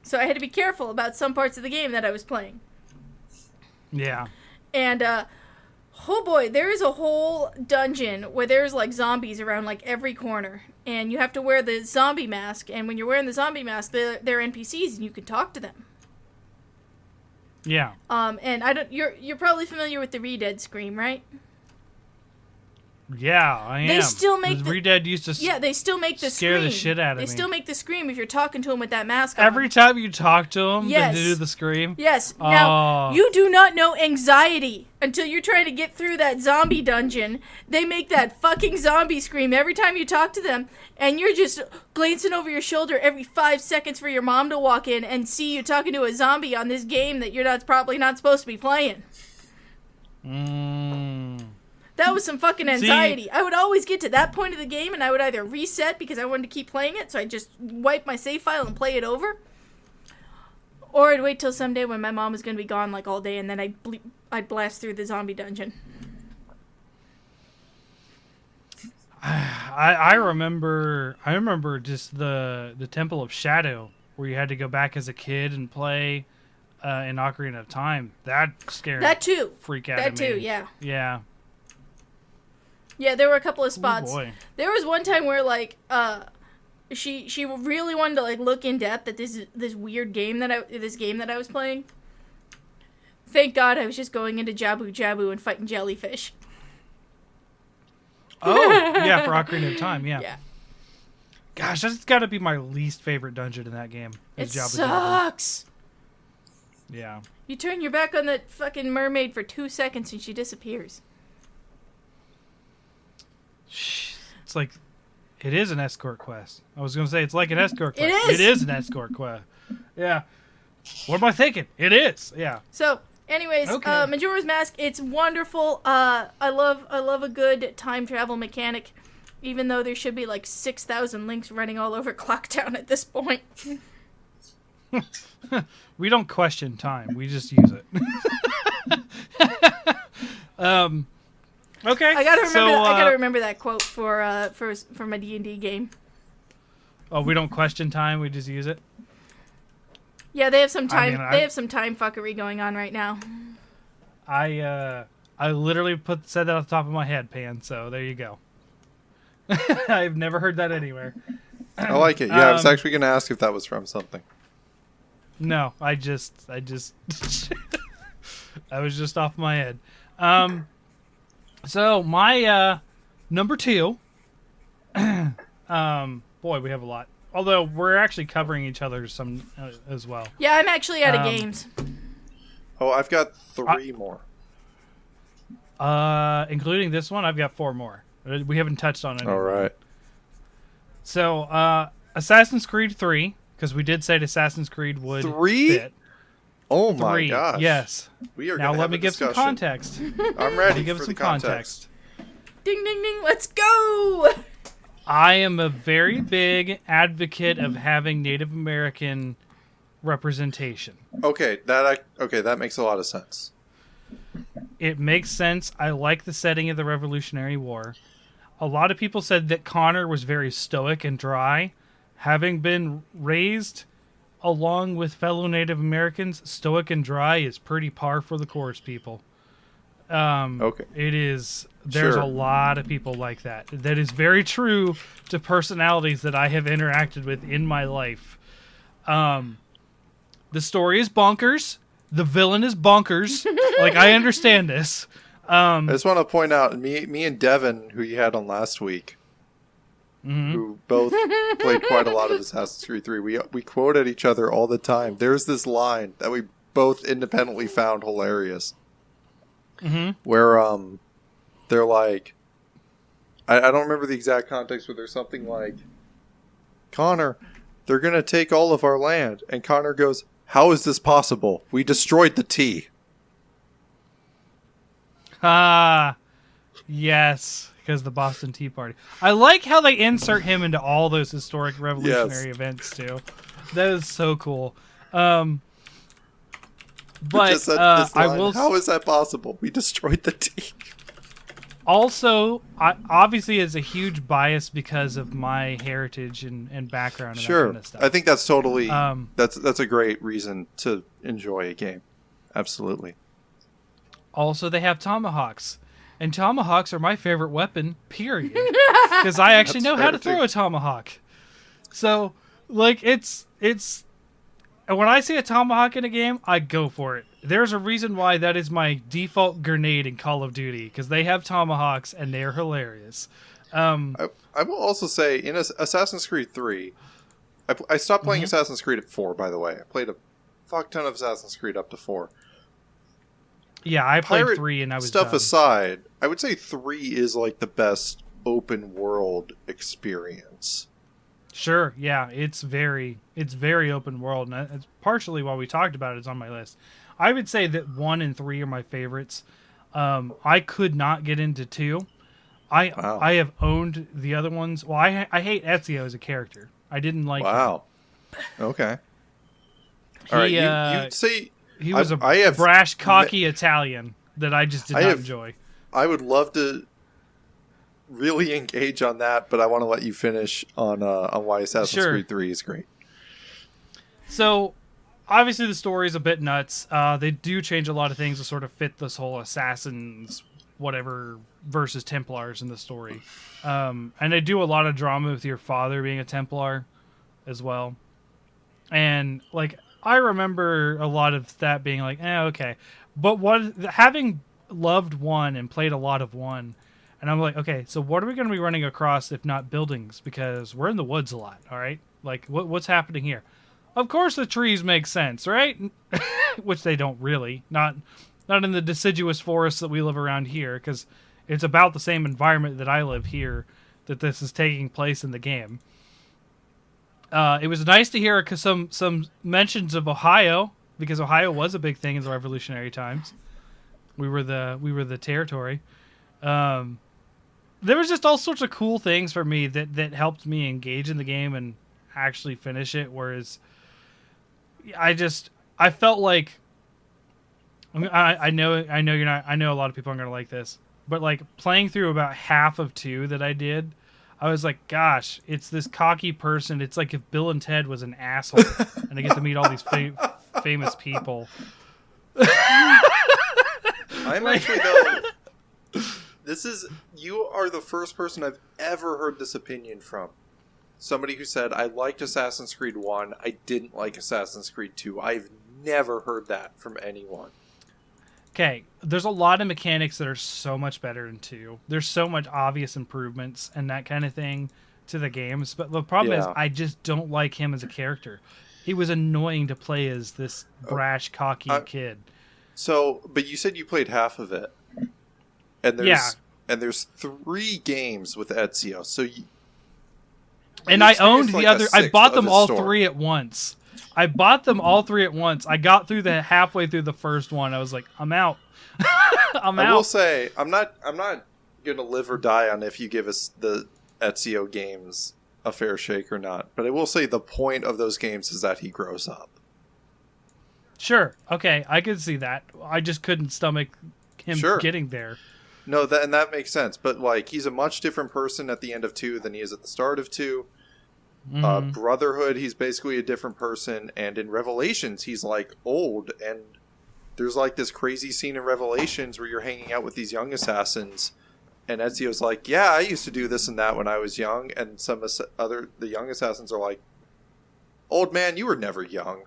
So I had to be careful about some parts of the game that I was playing. yeah, And oh boy, there is a whole dungeon where there's zombies around every corner, and you have to wear the zombie mask. And when you're wearing the zombie mask, they're NPCs and you can talk to them. yeah. And I don't. You're probably familiar with the Re-Dead scream, right? Yeah, I am. They still make the Re-Dead used to Yeah, they still make the scare scream. the shit out of They me. still make the scream if you're talking to them with that mask on. Every time you talk to them, Yes. they do the scream. Yes. Now, Oh. you do not know anxiety until you're trying to get through that zombie dungeon. They make that fucking zombie scream every time you talk to them, and you're just glancing over your shoulder every 5 seconds for your mom to walk in and see you talking to a zombie on this game that you're probably not supposed to be playing. That was some fucking anxiety. I would always get to that point of the game, and I would either reset because I wanted to keep playing it, so I'd just wipe my save file and play it over. Or I'd wait till someday when my mom was going to be gone all day, and then I'd blast through the zombie dungeon. I remember just the Temple of Shadow, where you had to go back as a kid and play in Ocarina of Time. That scared That too. freak out That of me. too, yeah. Yeah. Yeah, there were a couple of spots. Oh boy. There was one time where she really wanted to look in depth at this weird game that I was playing. Thank God I was just going into Jabu Jabu and fighting jellyfish. Oh, yeah, for Ocarina of Time, yeah. Yeah. Gosh, that's got to be my least favorite dungeon in that game. It is Jabu Jabu. sucks. Yeah. You turn your back on that fucking mermaid for 2 seconds and she disappears. It's like, it is an escort quest. I was going to say, it's like an escort quest. It is. It is an escort quest. Yeah. What am I thinking? It is. Yeah. So, anyways, Okay. Majora's Mask, it's wonderful. I love a good time travel mechanic, even though there should be 6,000 links running all over Clocktown at this point. We don't question time. We just use it. Okay. I gotta remember. So, I gotta remember that quote for my D&D game. Oh, we don't question time. We just use it. Yeah, they have some time. I mean, they have some time fuckery going on right now. I literally said that off the top of my head, Pan. So there you go. I've never heard that anywhere. I like it. Yeah, I was actually going to ask if that was from something. No, I just I was just off my head. So my number 2. Boy, we have a lot. Although we're actually covering each other some as well. Yeah, I'm actually out of games. Oh, I've got 3 more. Including this one, I've got 4 more. We haven't touched on it. All right. So, Assassin's Creed 3, because we did say Assassin's Creed would 3? fit. Oh my 3, gosh. yes. We are now let me give some context. I'm ready give for some the context. Ding, ding, ding. Let's go. I am a very big advocate of having Native American representation. Okay, that makes a lot of sense. It makes sense. I like the setting of the Revolutionary War. A lot of people said that Connor was very stoic and dry. Having been raised along with fellow Native Americans, stoic and dry is pretty par for the course, people. Okay. It is. There's a lot of people like that. That is very true to personalities that I have interacted with in my life. The story is bonkers. The villain is bonkers. Like, I understand this. I just want to point out, me and Devin, who you had on last week, who both played quite a lot of Assassin's Creed 3, we quote at each other all the time. There's this line that we both independently found hilarious. Where they're like, I don't remember the exact context, but there's something like, Connor, they're going to take all of our land. And Connor goes, how is this possible? We destroyed the tea. Ah, yes, because the Boston Tea Party. I like how they insert him into all those historic revolutionary events, too. That is so cool. But just this line, I will. How is that possible? We destroyed the tea. Also, obviously, it's a huge bias because of my heritage and background. And that kind of stuff. I think that's totally that's a great reason to enjoy a game. Absolutely. Also, they have tomahawks, and tomahawks are my favorite weapon. Period. Because I actually know how to throw a tomahawk. So, like, it's. When I see a tomahawk in a game, I go for it. There's a reason why that is my default grenade in Call of Duty, because they have tomahawks and they're hilarious. I will also say, in Assassin's Creed 3, I stopped playing Assassin's Creed at 4, by the way. I played a fuck ton of Assassin's Creed up to 4. Yeah, I played 3 and I was stuff done. Aside, I would say 3 is like the best open world experience. Sure, yeah, it's very open world, and it's partially why we talked about it. It's on my list. I would say that 1 and 3 are my favorites. I could not get into 2. I have owned the other ones. Well, I hate Ezio as a character. I didn't like him. Wow. Okay. All right, you'd say he was a brash, cocky Italian that I just did not enjoy. I would love to really engage on that, but I want to let you finish on why Assassin's Creed 3 is great. So, obviously the story is a bit nuts. They do change a lot of things to sort of fit this whole assassins, whatever, versus Templars in the story. And they do a lot of drama with your father being a Templar as well. And, like, I remember a lot of that being like, okay. But having loved 1 and played a lot of 1, and I'm like, okay, so what are we going to be running across if not buildings? Because we're in the woods a lot, all right? Like, what's happening here? Of course the trees make sense, right? Which they don't really. Not in the deciduous forests that we live around here, because it's about the same environment that I live here that this is taking place in the game. It was nice to hear some mentions of Ohio, because Ohio was a big thing in the Revolutionary times. We were the territory. There was just all sorts of cool things for me that helped me engage in the game and actually finish it. Whereas I felt like, I know you're not. I know a lot of people aren't gonna like this, but like playing through about half of 2 that I did, I was like, gosh, it's this cocky person. It's like if Bill and Ted was an asshole, and I get to meet all these famous people. I'm actually though. You are the first person I've ever heard this opinion from. Somebody who said, I liked Assassin's Creed 1, I didn't like Assassin's Creed 2. I've never heard that from anyone. Okay, there's a lot of mechanics that are so much better in 2. There's so much obvious improvements and that kind of thing to the games. But the problem is, I just don't like him as a character. He was annoying to play as this brash, cocky kid. So, but you said you played half of it. And there's 3 games with Ezio. So and I owned the other. I bought them all 3 at once. I got through the halfway through the first one. I was like, I'm out. I will say, I'm not gonna live or die on if you give us the Ezio games a fair shake or not. But I will say the point of those games is that he grows up. Sure. Okay, I could see that. I just couldn't stomach him getting there. No, that makes sense. But like, he's a much different person at the end of 2 than he is at the start of 2. Brotherhood, he's basically a different person, and in Revelations, he's like old, and there's like this crazy scene in Revelations where you're hanging out with these young assassins, and Ezio's like, yeah, I used to do this and that when I was young, and the young assassins are like, old man, you were never young.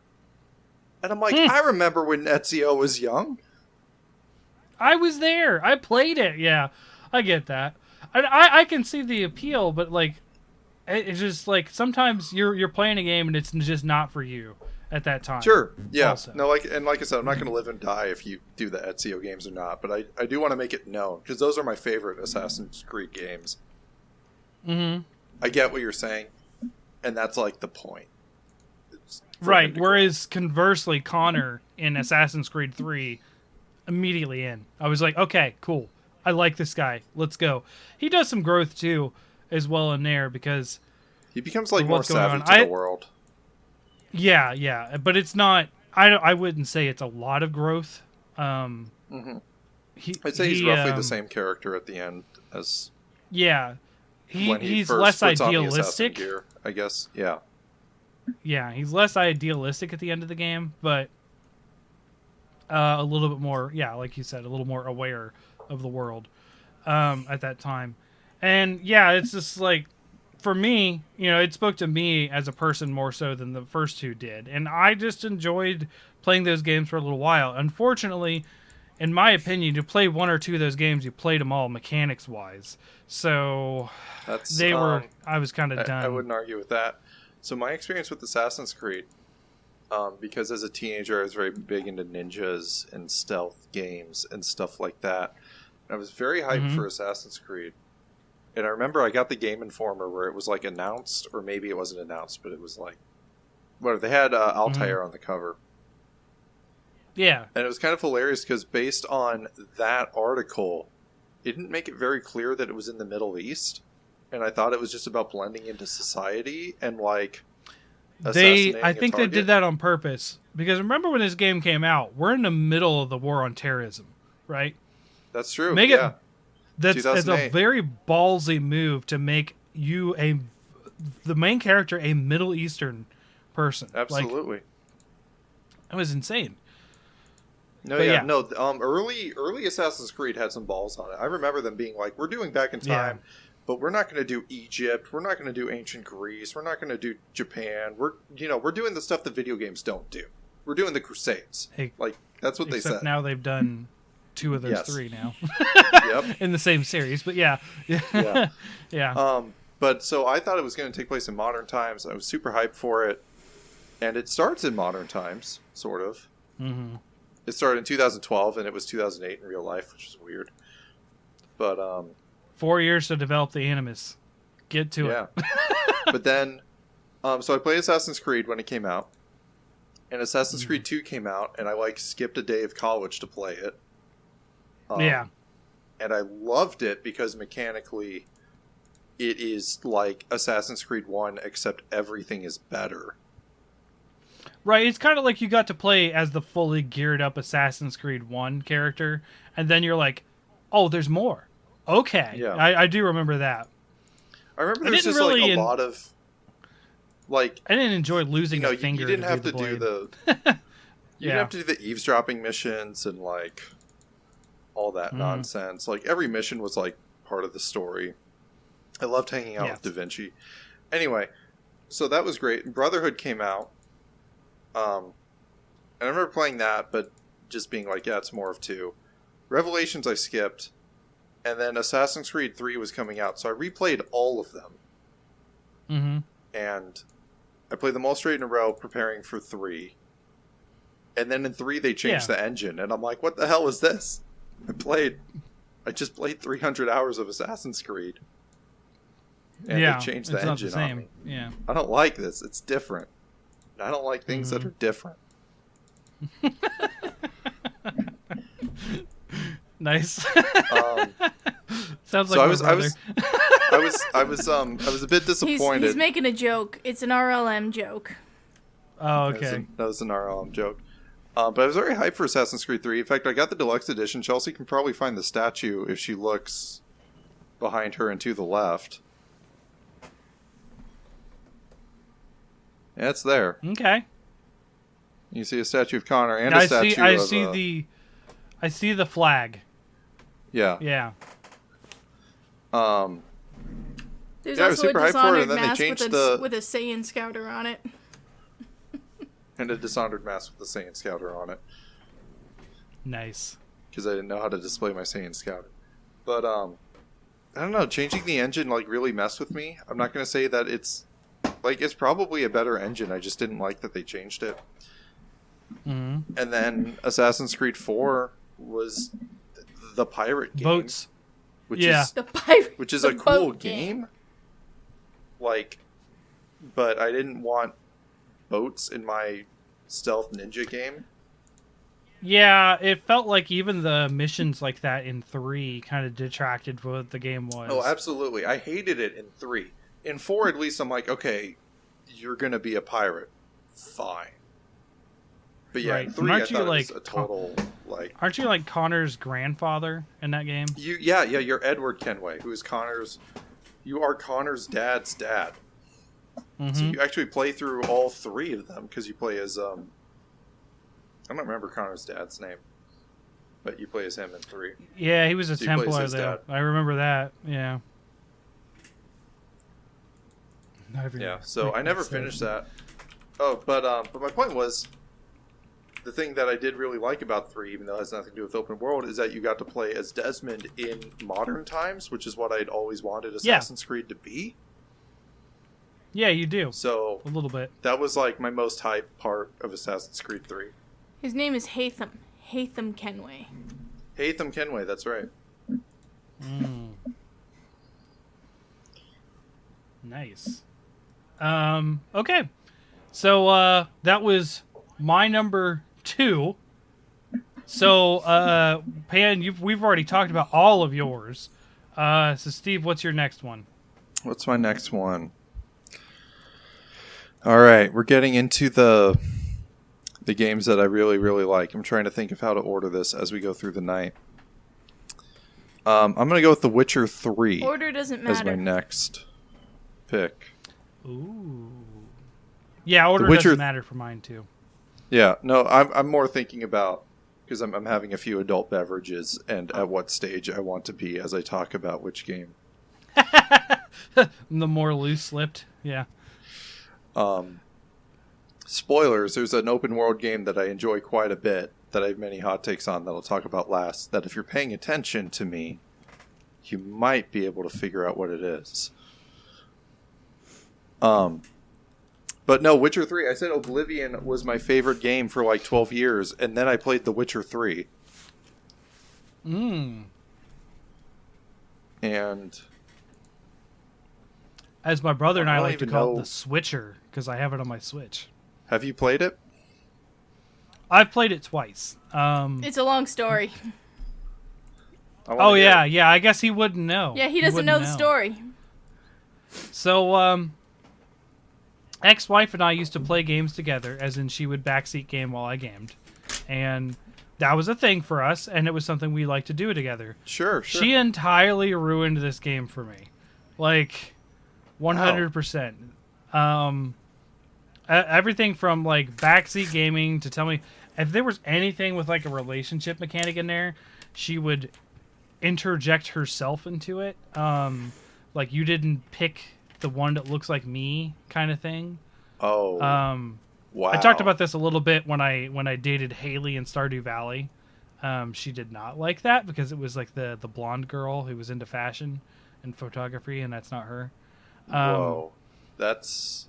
And I'm like, I remember when Ezio was young. I was there. I played it. Yeah, I get that. I can see the appeal, but like, it's just like sometimes you're playing a game and it's just not for you at that time. Sure. Yeah. Also. No. Like I said, I'm not going to live and die if you do the Ezio games or not. But I do want to make it known because those are my favorite Assassin's Creed games. Mm-hmm. I get what you're saying, and that's like the point. Right. Whereas conversely, Connor in Assassin's Creed 3 immediately in. I was like, okay, cool. I like this guy. Let's go. He does some growth too, as well in there because he becomes like more savvy to the world. Yeah, but it's not. I wouldn't say it's a lot of growth. I'd say he's roughly the same character at the end as. Yeah, he's less idealistic. Gear, I guess. Yeah. Yeah, he's less idealistic at the end of the game, but a little bit more. Yeah, like you said, a little more aware of the world at that time. And yeah, it's just like, for me, it spoke to me as a person more so than the first 2 did. And I just enjoyed playing those games for a little while. Unfortunately, in my opinion, to play 1 or 2 of those games, you played them all mechanics-wise. So I was kind of done. I wouldn't argue with that. So my experience with Assassin's Creed, because as a teenager I was very big into ninjas and stealth games and stuff like that. I was very hyped for Assassin's Creed. And I remember I got the Game Informer where it was like announced, or maybe it wasn't announced, but it was like, whatever. They had Altair on the cover. Yeah. And it was kind of hilarious because based on that article, it didn't make it very clear that it was in the Middle East. And I thought it was just about blending into society and like assassinating I think they did that on purpose. Because remember when this game came out, we're in the middle of the war on terrorism, right? That's true. It's a very ballsy move to make you the main character a Middle Eastern person. Absolutely. It was insane. Early Assassin's Creed had some balls on it. I remember them being like, we're doing Back in Time, but we're not going to do Egypt. We're not going to do ancient Greece. We're not going to do Japan. We're doing the stuff that video games don't do. We're doing the Crusades. That's what they said. Now they've done 2 of those 3 now. Yep. In the same series, but yeah. But so I thought it was going to take place in modern times. I was super hyped for it. And it starts in modern times, sort of. Mm-hmm. It started in 2012, and it was 2008 in real life, which is weird. But 4 years to develop the Animus. Get to it. But then, so I played Assassin's Creed when it came out, and Assassin's Creed 2 came out, and I skipped a day of college to play it. And I loved it because mechanically, it is like Assassin's Creed 1, except everything is better. Right, it's kind of like you got to play as the fully geared up Assassin's Creed 1 character, and then you're like, oh, there's more. Okay. Yeah. I do remember that. I remember there was just a lot of, I didn't enjoy losing a finger. You didn't have to do the... You didn't have to do the eavesdropping missions and, all that nonsense. Like, every mission was, like, part of the story. I loved hanging out with Da Vinci. Anyway, so that was great. Brotherhood came out. And I remember playing that, but just being like, yeah, it's more of 2. Revelations I skipped. And then Assassin's Creed 3 was coming out, so I replayed all of them. Mm-hmm. And I played them all straight in a row, preparing for 3. And then in 3, they changed the engine, and I'm like, what the hell is this? I just played 300 hours of Assassin's Creed. And they changed the engine on me. Yeah. I don't like this. It's different. I don't like things that are different. Nice. Sounds like so I was a bit disappointed. He's making a joke. It's an RLM joke. Oh, okay. That was an RLM joke. But I was very hyped for Assassin's Creed 3. In fact, I got the deluxe edition. Chelsea can probably find the statue if she looks behind her and to the left. Yeah, it's there. Okay. You see a statue of Connor and a statue of... I see the flag. Yeah. Yeah. There's I was also super a hyped for it, and Dishonored then they mask changed with a Saiyan Scouter on it. And a Dishonored mask with the Saiyan Scouter on it. Nice. Because I didn't know how to display my Saiyan Scouter. But, I don't know, changing the engine, like, really messed with me. I'm not going to say that it's probably a better engine. I just didn't like that they changed it. Mm-hmm. And then Assassin's Creed 4 was the pirate game. Boats. Which is a cool game. Like, but I didn't want boats in my stealth ninja game. Yeah, it felt like even the missions like that in 3 kind of detracted from what the game was. Oh, absolutely. I hated it in 3. In 4, at least, I'm like, okay, you're going to be a pirate. Fine. But yeah, in 3, I thought it was a total, like... Aren't you, like, Connor's grandfather in that game? Yeah, you're Edward Kenway, who is Connor's... You are Connor's dad's dad. Mm-hmm. So you actually play through all 3 of them, because you play as, I don't remember Connor's dad's name, but you play as him in 3. Yeah, he was a Templar, though. I remember that, yeah. Yeah, so I never finished that. Oh, but my point was... The thing that I did really like about 3, even though it has nothing to do with open world, is that you got to play as Desmond in modern times, which is what I'd always wanted Assassin's Creed to be. Yeah, you do. So a little bit. That was like my most hype part of Assassin's Creed 3. His name is Haytham. Haytham Kenway. Haytham Kenway, that's right. Nice. Okay. So that was my number 2. So Pan, we've already talked about all of yours. So Steve, what's your next one? What's my next one? All right, we're getting into the games that I really, really like. I'm trying to think of how to order this as we go through the night. I'm going to go with The Witcher 3. Order doesn't matter. As my next pick. Ooh. Yeah, order doesn't matter for mine too. Yeah, no, I'm more thinking about, because I'm having a few adult beverages and at what stage I want to be as I talk about which game. The more loose-lipped, yeah. Spoilers, there's an open world game that I enjoy quite a bit that I have many hot takes on that I'll talk about last, that if you're paying attention to me, you might be able to figure out what it is. But no, Witcher 3, I said Oblivion was my favorite game for like 12 years, and then I played The Witcher 3. And... As my brother and I like to call it, the Switcher, because I have it on my Switch. Have you played it? I've played it twice. It's a long story. Oh, yeah, I guess he wouldn't know. Yeah, he doesn't know the story. So, ex-wife and I used to play games together, as in she would backseat game while I gamed. And that was a thing for us, and it was something we liked to do together. Sure. She entirely ruined this game for me. Like, 100%. Everything from, like, backseat gaming to tell me... if there was anything with like a relationship mechanic in there, she would interject herself into it. Like you didn't pick the one that looks like me kind of thing. Oh. Wow. I talked about this a little bit when I dated Haley in Stardew Valley. She did not like that because it was like the blonde girl who was into fashion and photography, and that's not her. Whoa. That's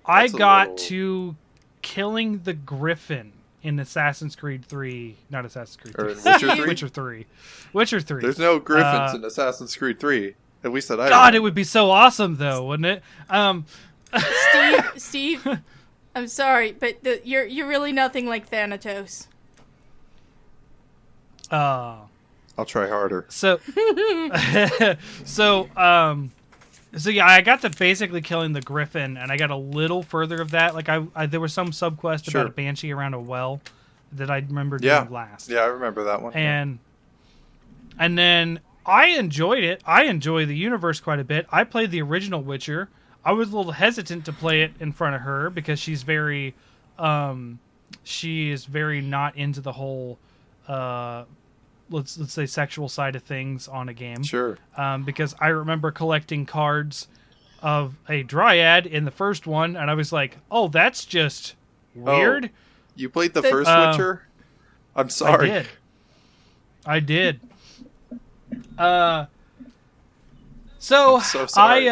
I got little... to killing the Griffin in Assassin's Creed 3. Not Assassin's Creed 3. Or in Witcher 3? Witcher 3. Witcher 3. There's no Griffins in Assassin's Creed 3. At least that I God, remember. it would be so awesome, though, wouldn't it? Steve, I'm sorry, but you're really nothing like Thanatos. I'll try harder. So yeah, I got to basically killing the Griffin, and I got a little further of that. Like I there was some subquest about a banshee around a well that I remember doing last. Yeah, I remember that one. And then I enjoyed it. I enjoy the universe quite a bit. I played the original Witcher. I was a little hesitant to play it in front of her because she's very she is very not into the whole let's say sexual side of things on a game. Sure. Because I remember collecting cards of a dryad in the first one, and I was like, "Oh, that's just weird." Oh, you played the first Witcher? I'm sorry. I did. So I'm so sorry.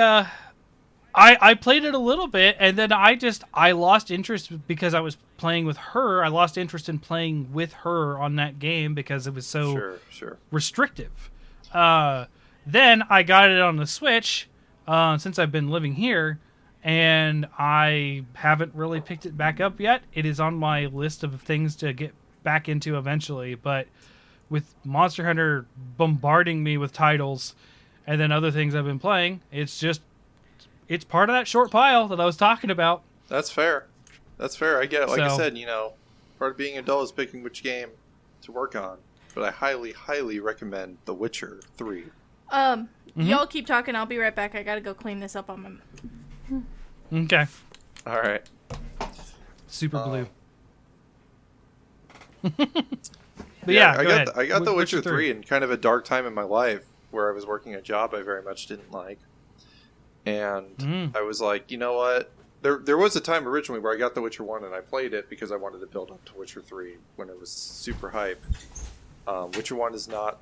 I played it a little bit, and then I lost interest because I was playing with her. I lost interest in playing with her on that game because it was so restrictive. Then I got it on the Switch since I've been living here, and I haven't really picked it back up yet. It is on my list of things to get back into eventually, but with Monster Hunter bombarding me with titles and then other things I've been playing, it's part of that short pile that I was talking about. That's fair. I get it. Like So, I said, part of being an adult is picking which game to work on. But I highly, highly recommend The Witcher 3. Y'all keep talking. I'll be right back. I gotta go clean this up on my... Okay. All right. Super blue. But I go ahead. got The Witcher 3 in kind of a dark time in my life where I was working a job I very much didn't like. And I was like, you know what? There was a time originally where I got The Witcher 1 and I played it because I wanted to build up to Witcher 3 when it was super hype. Witcher 1 is not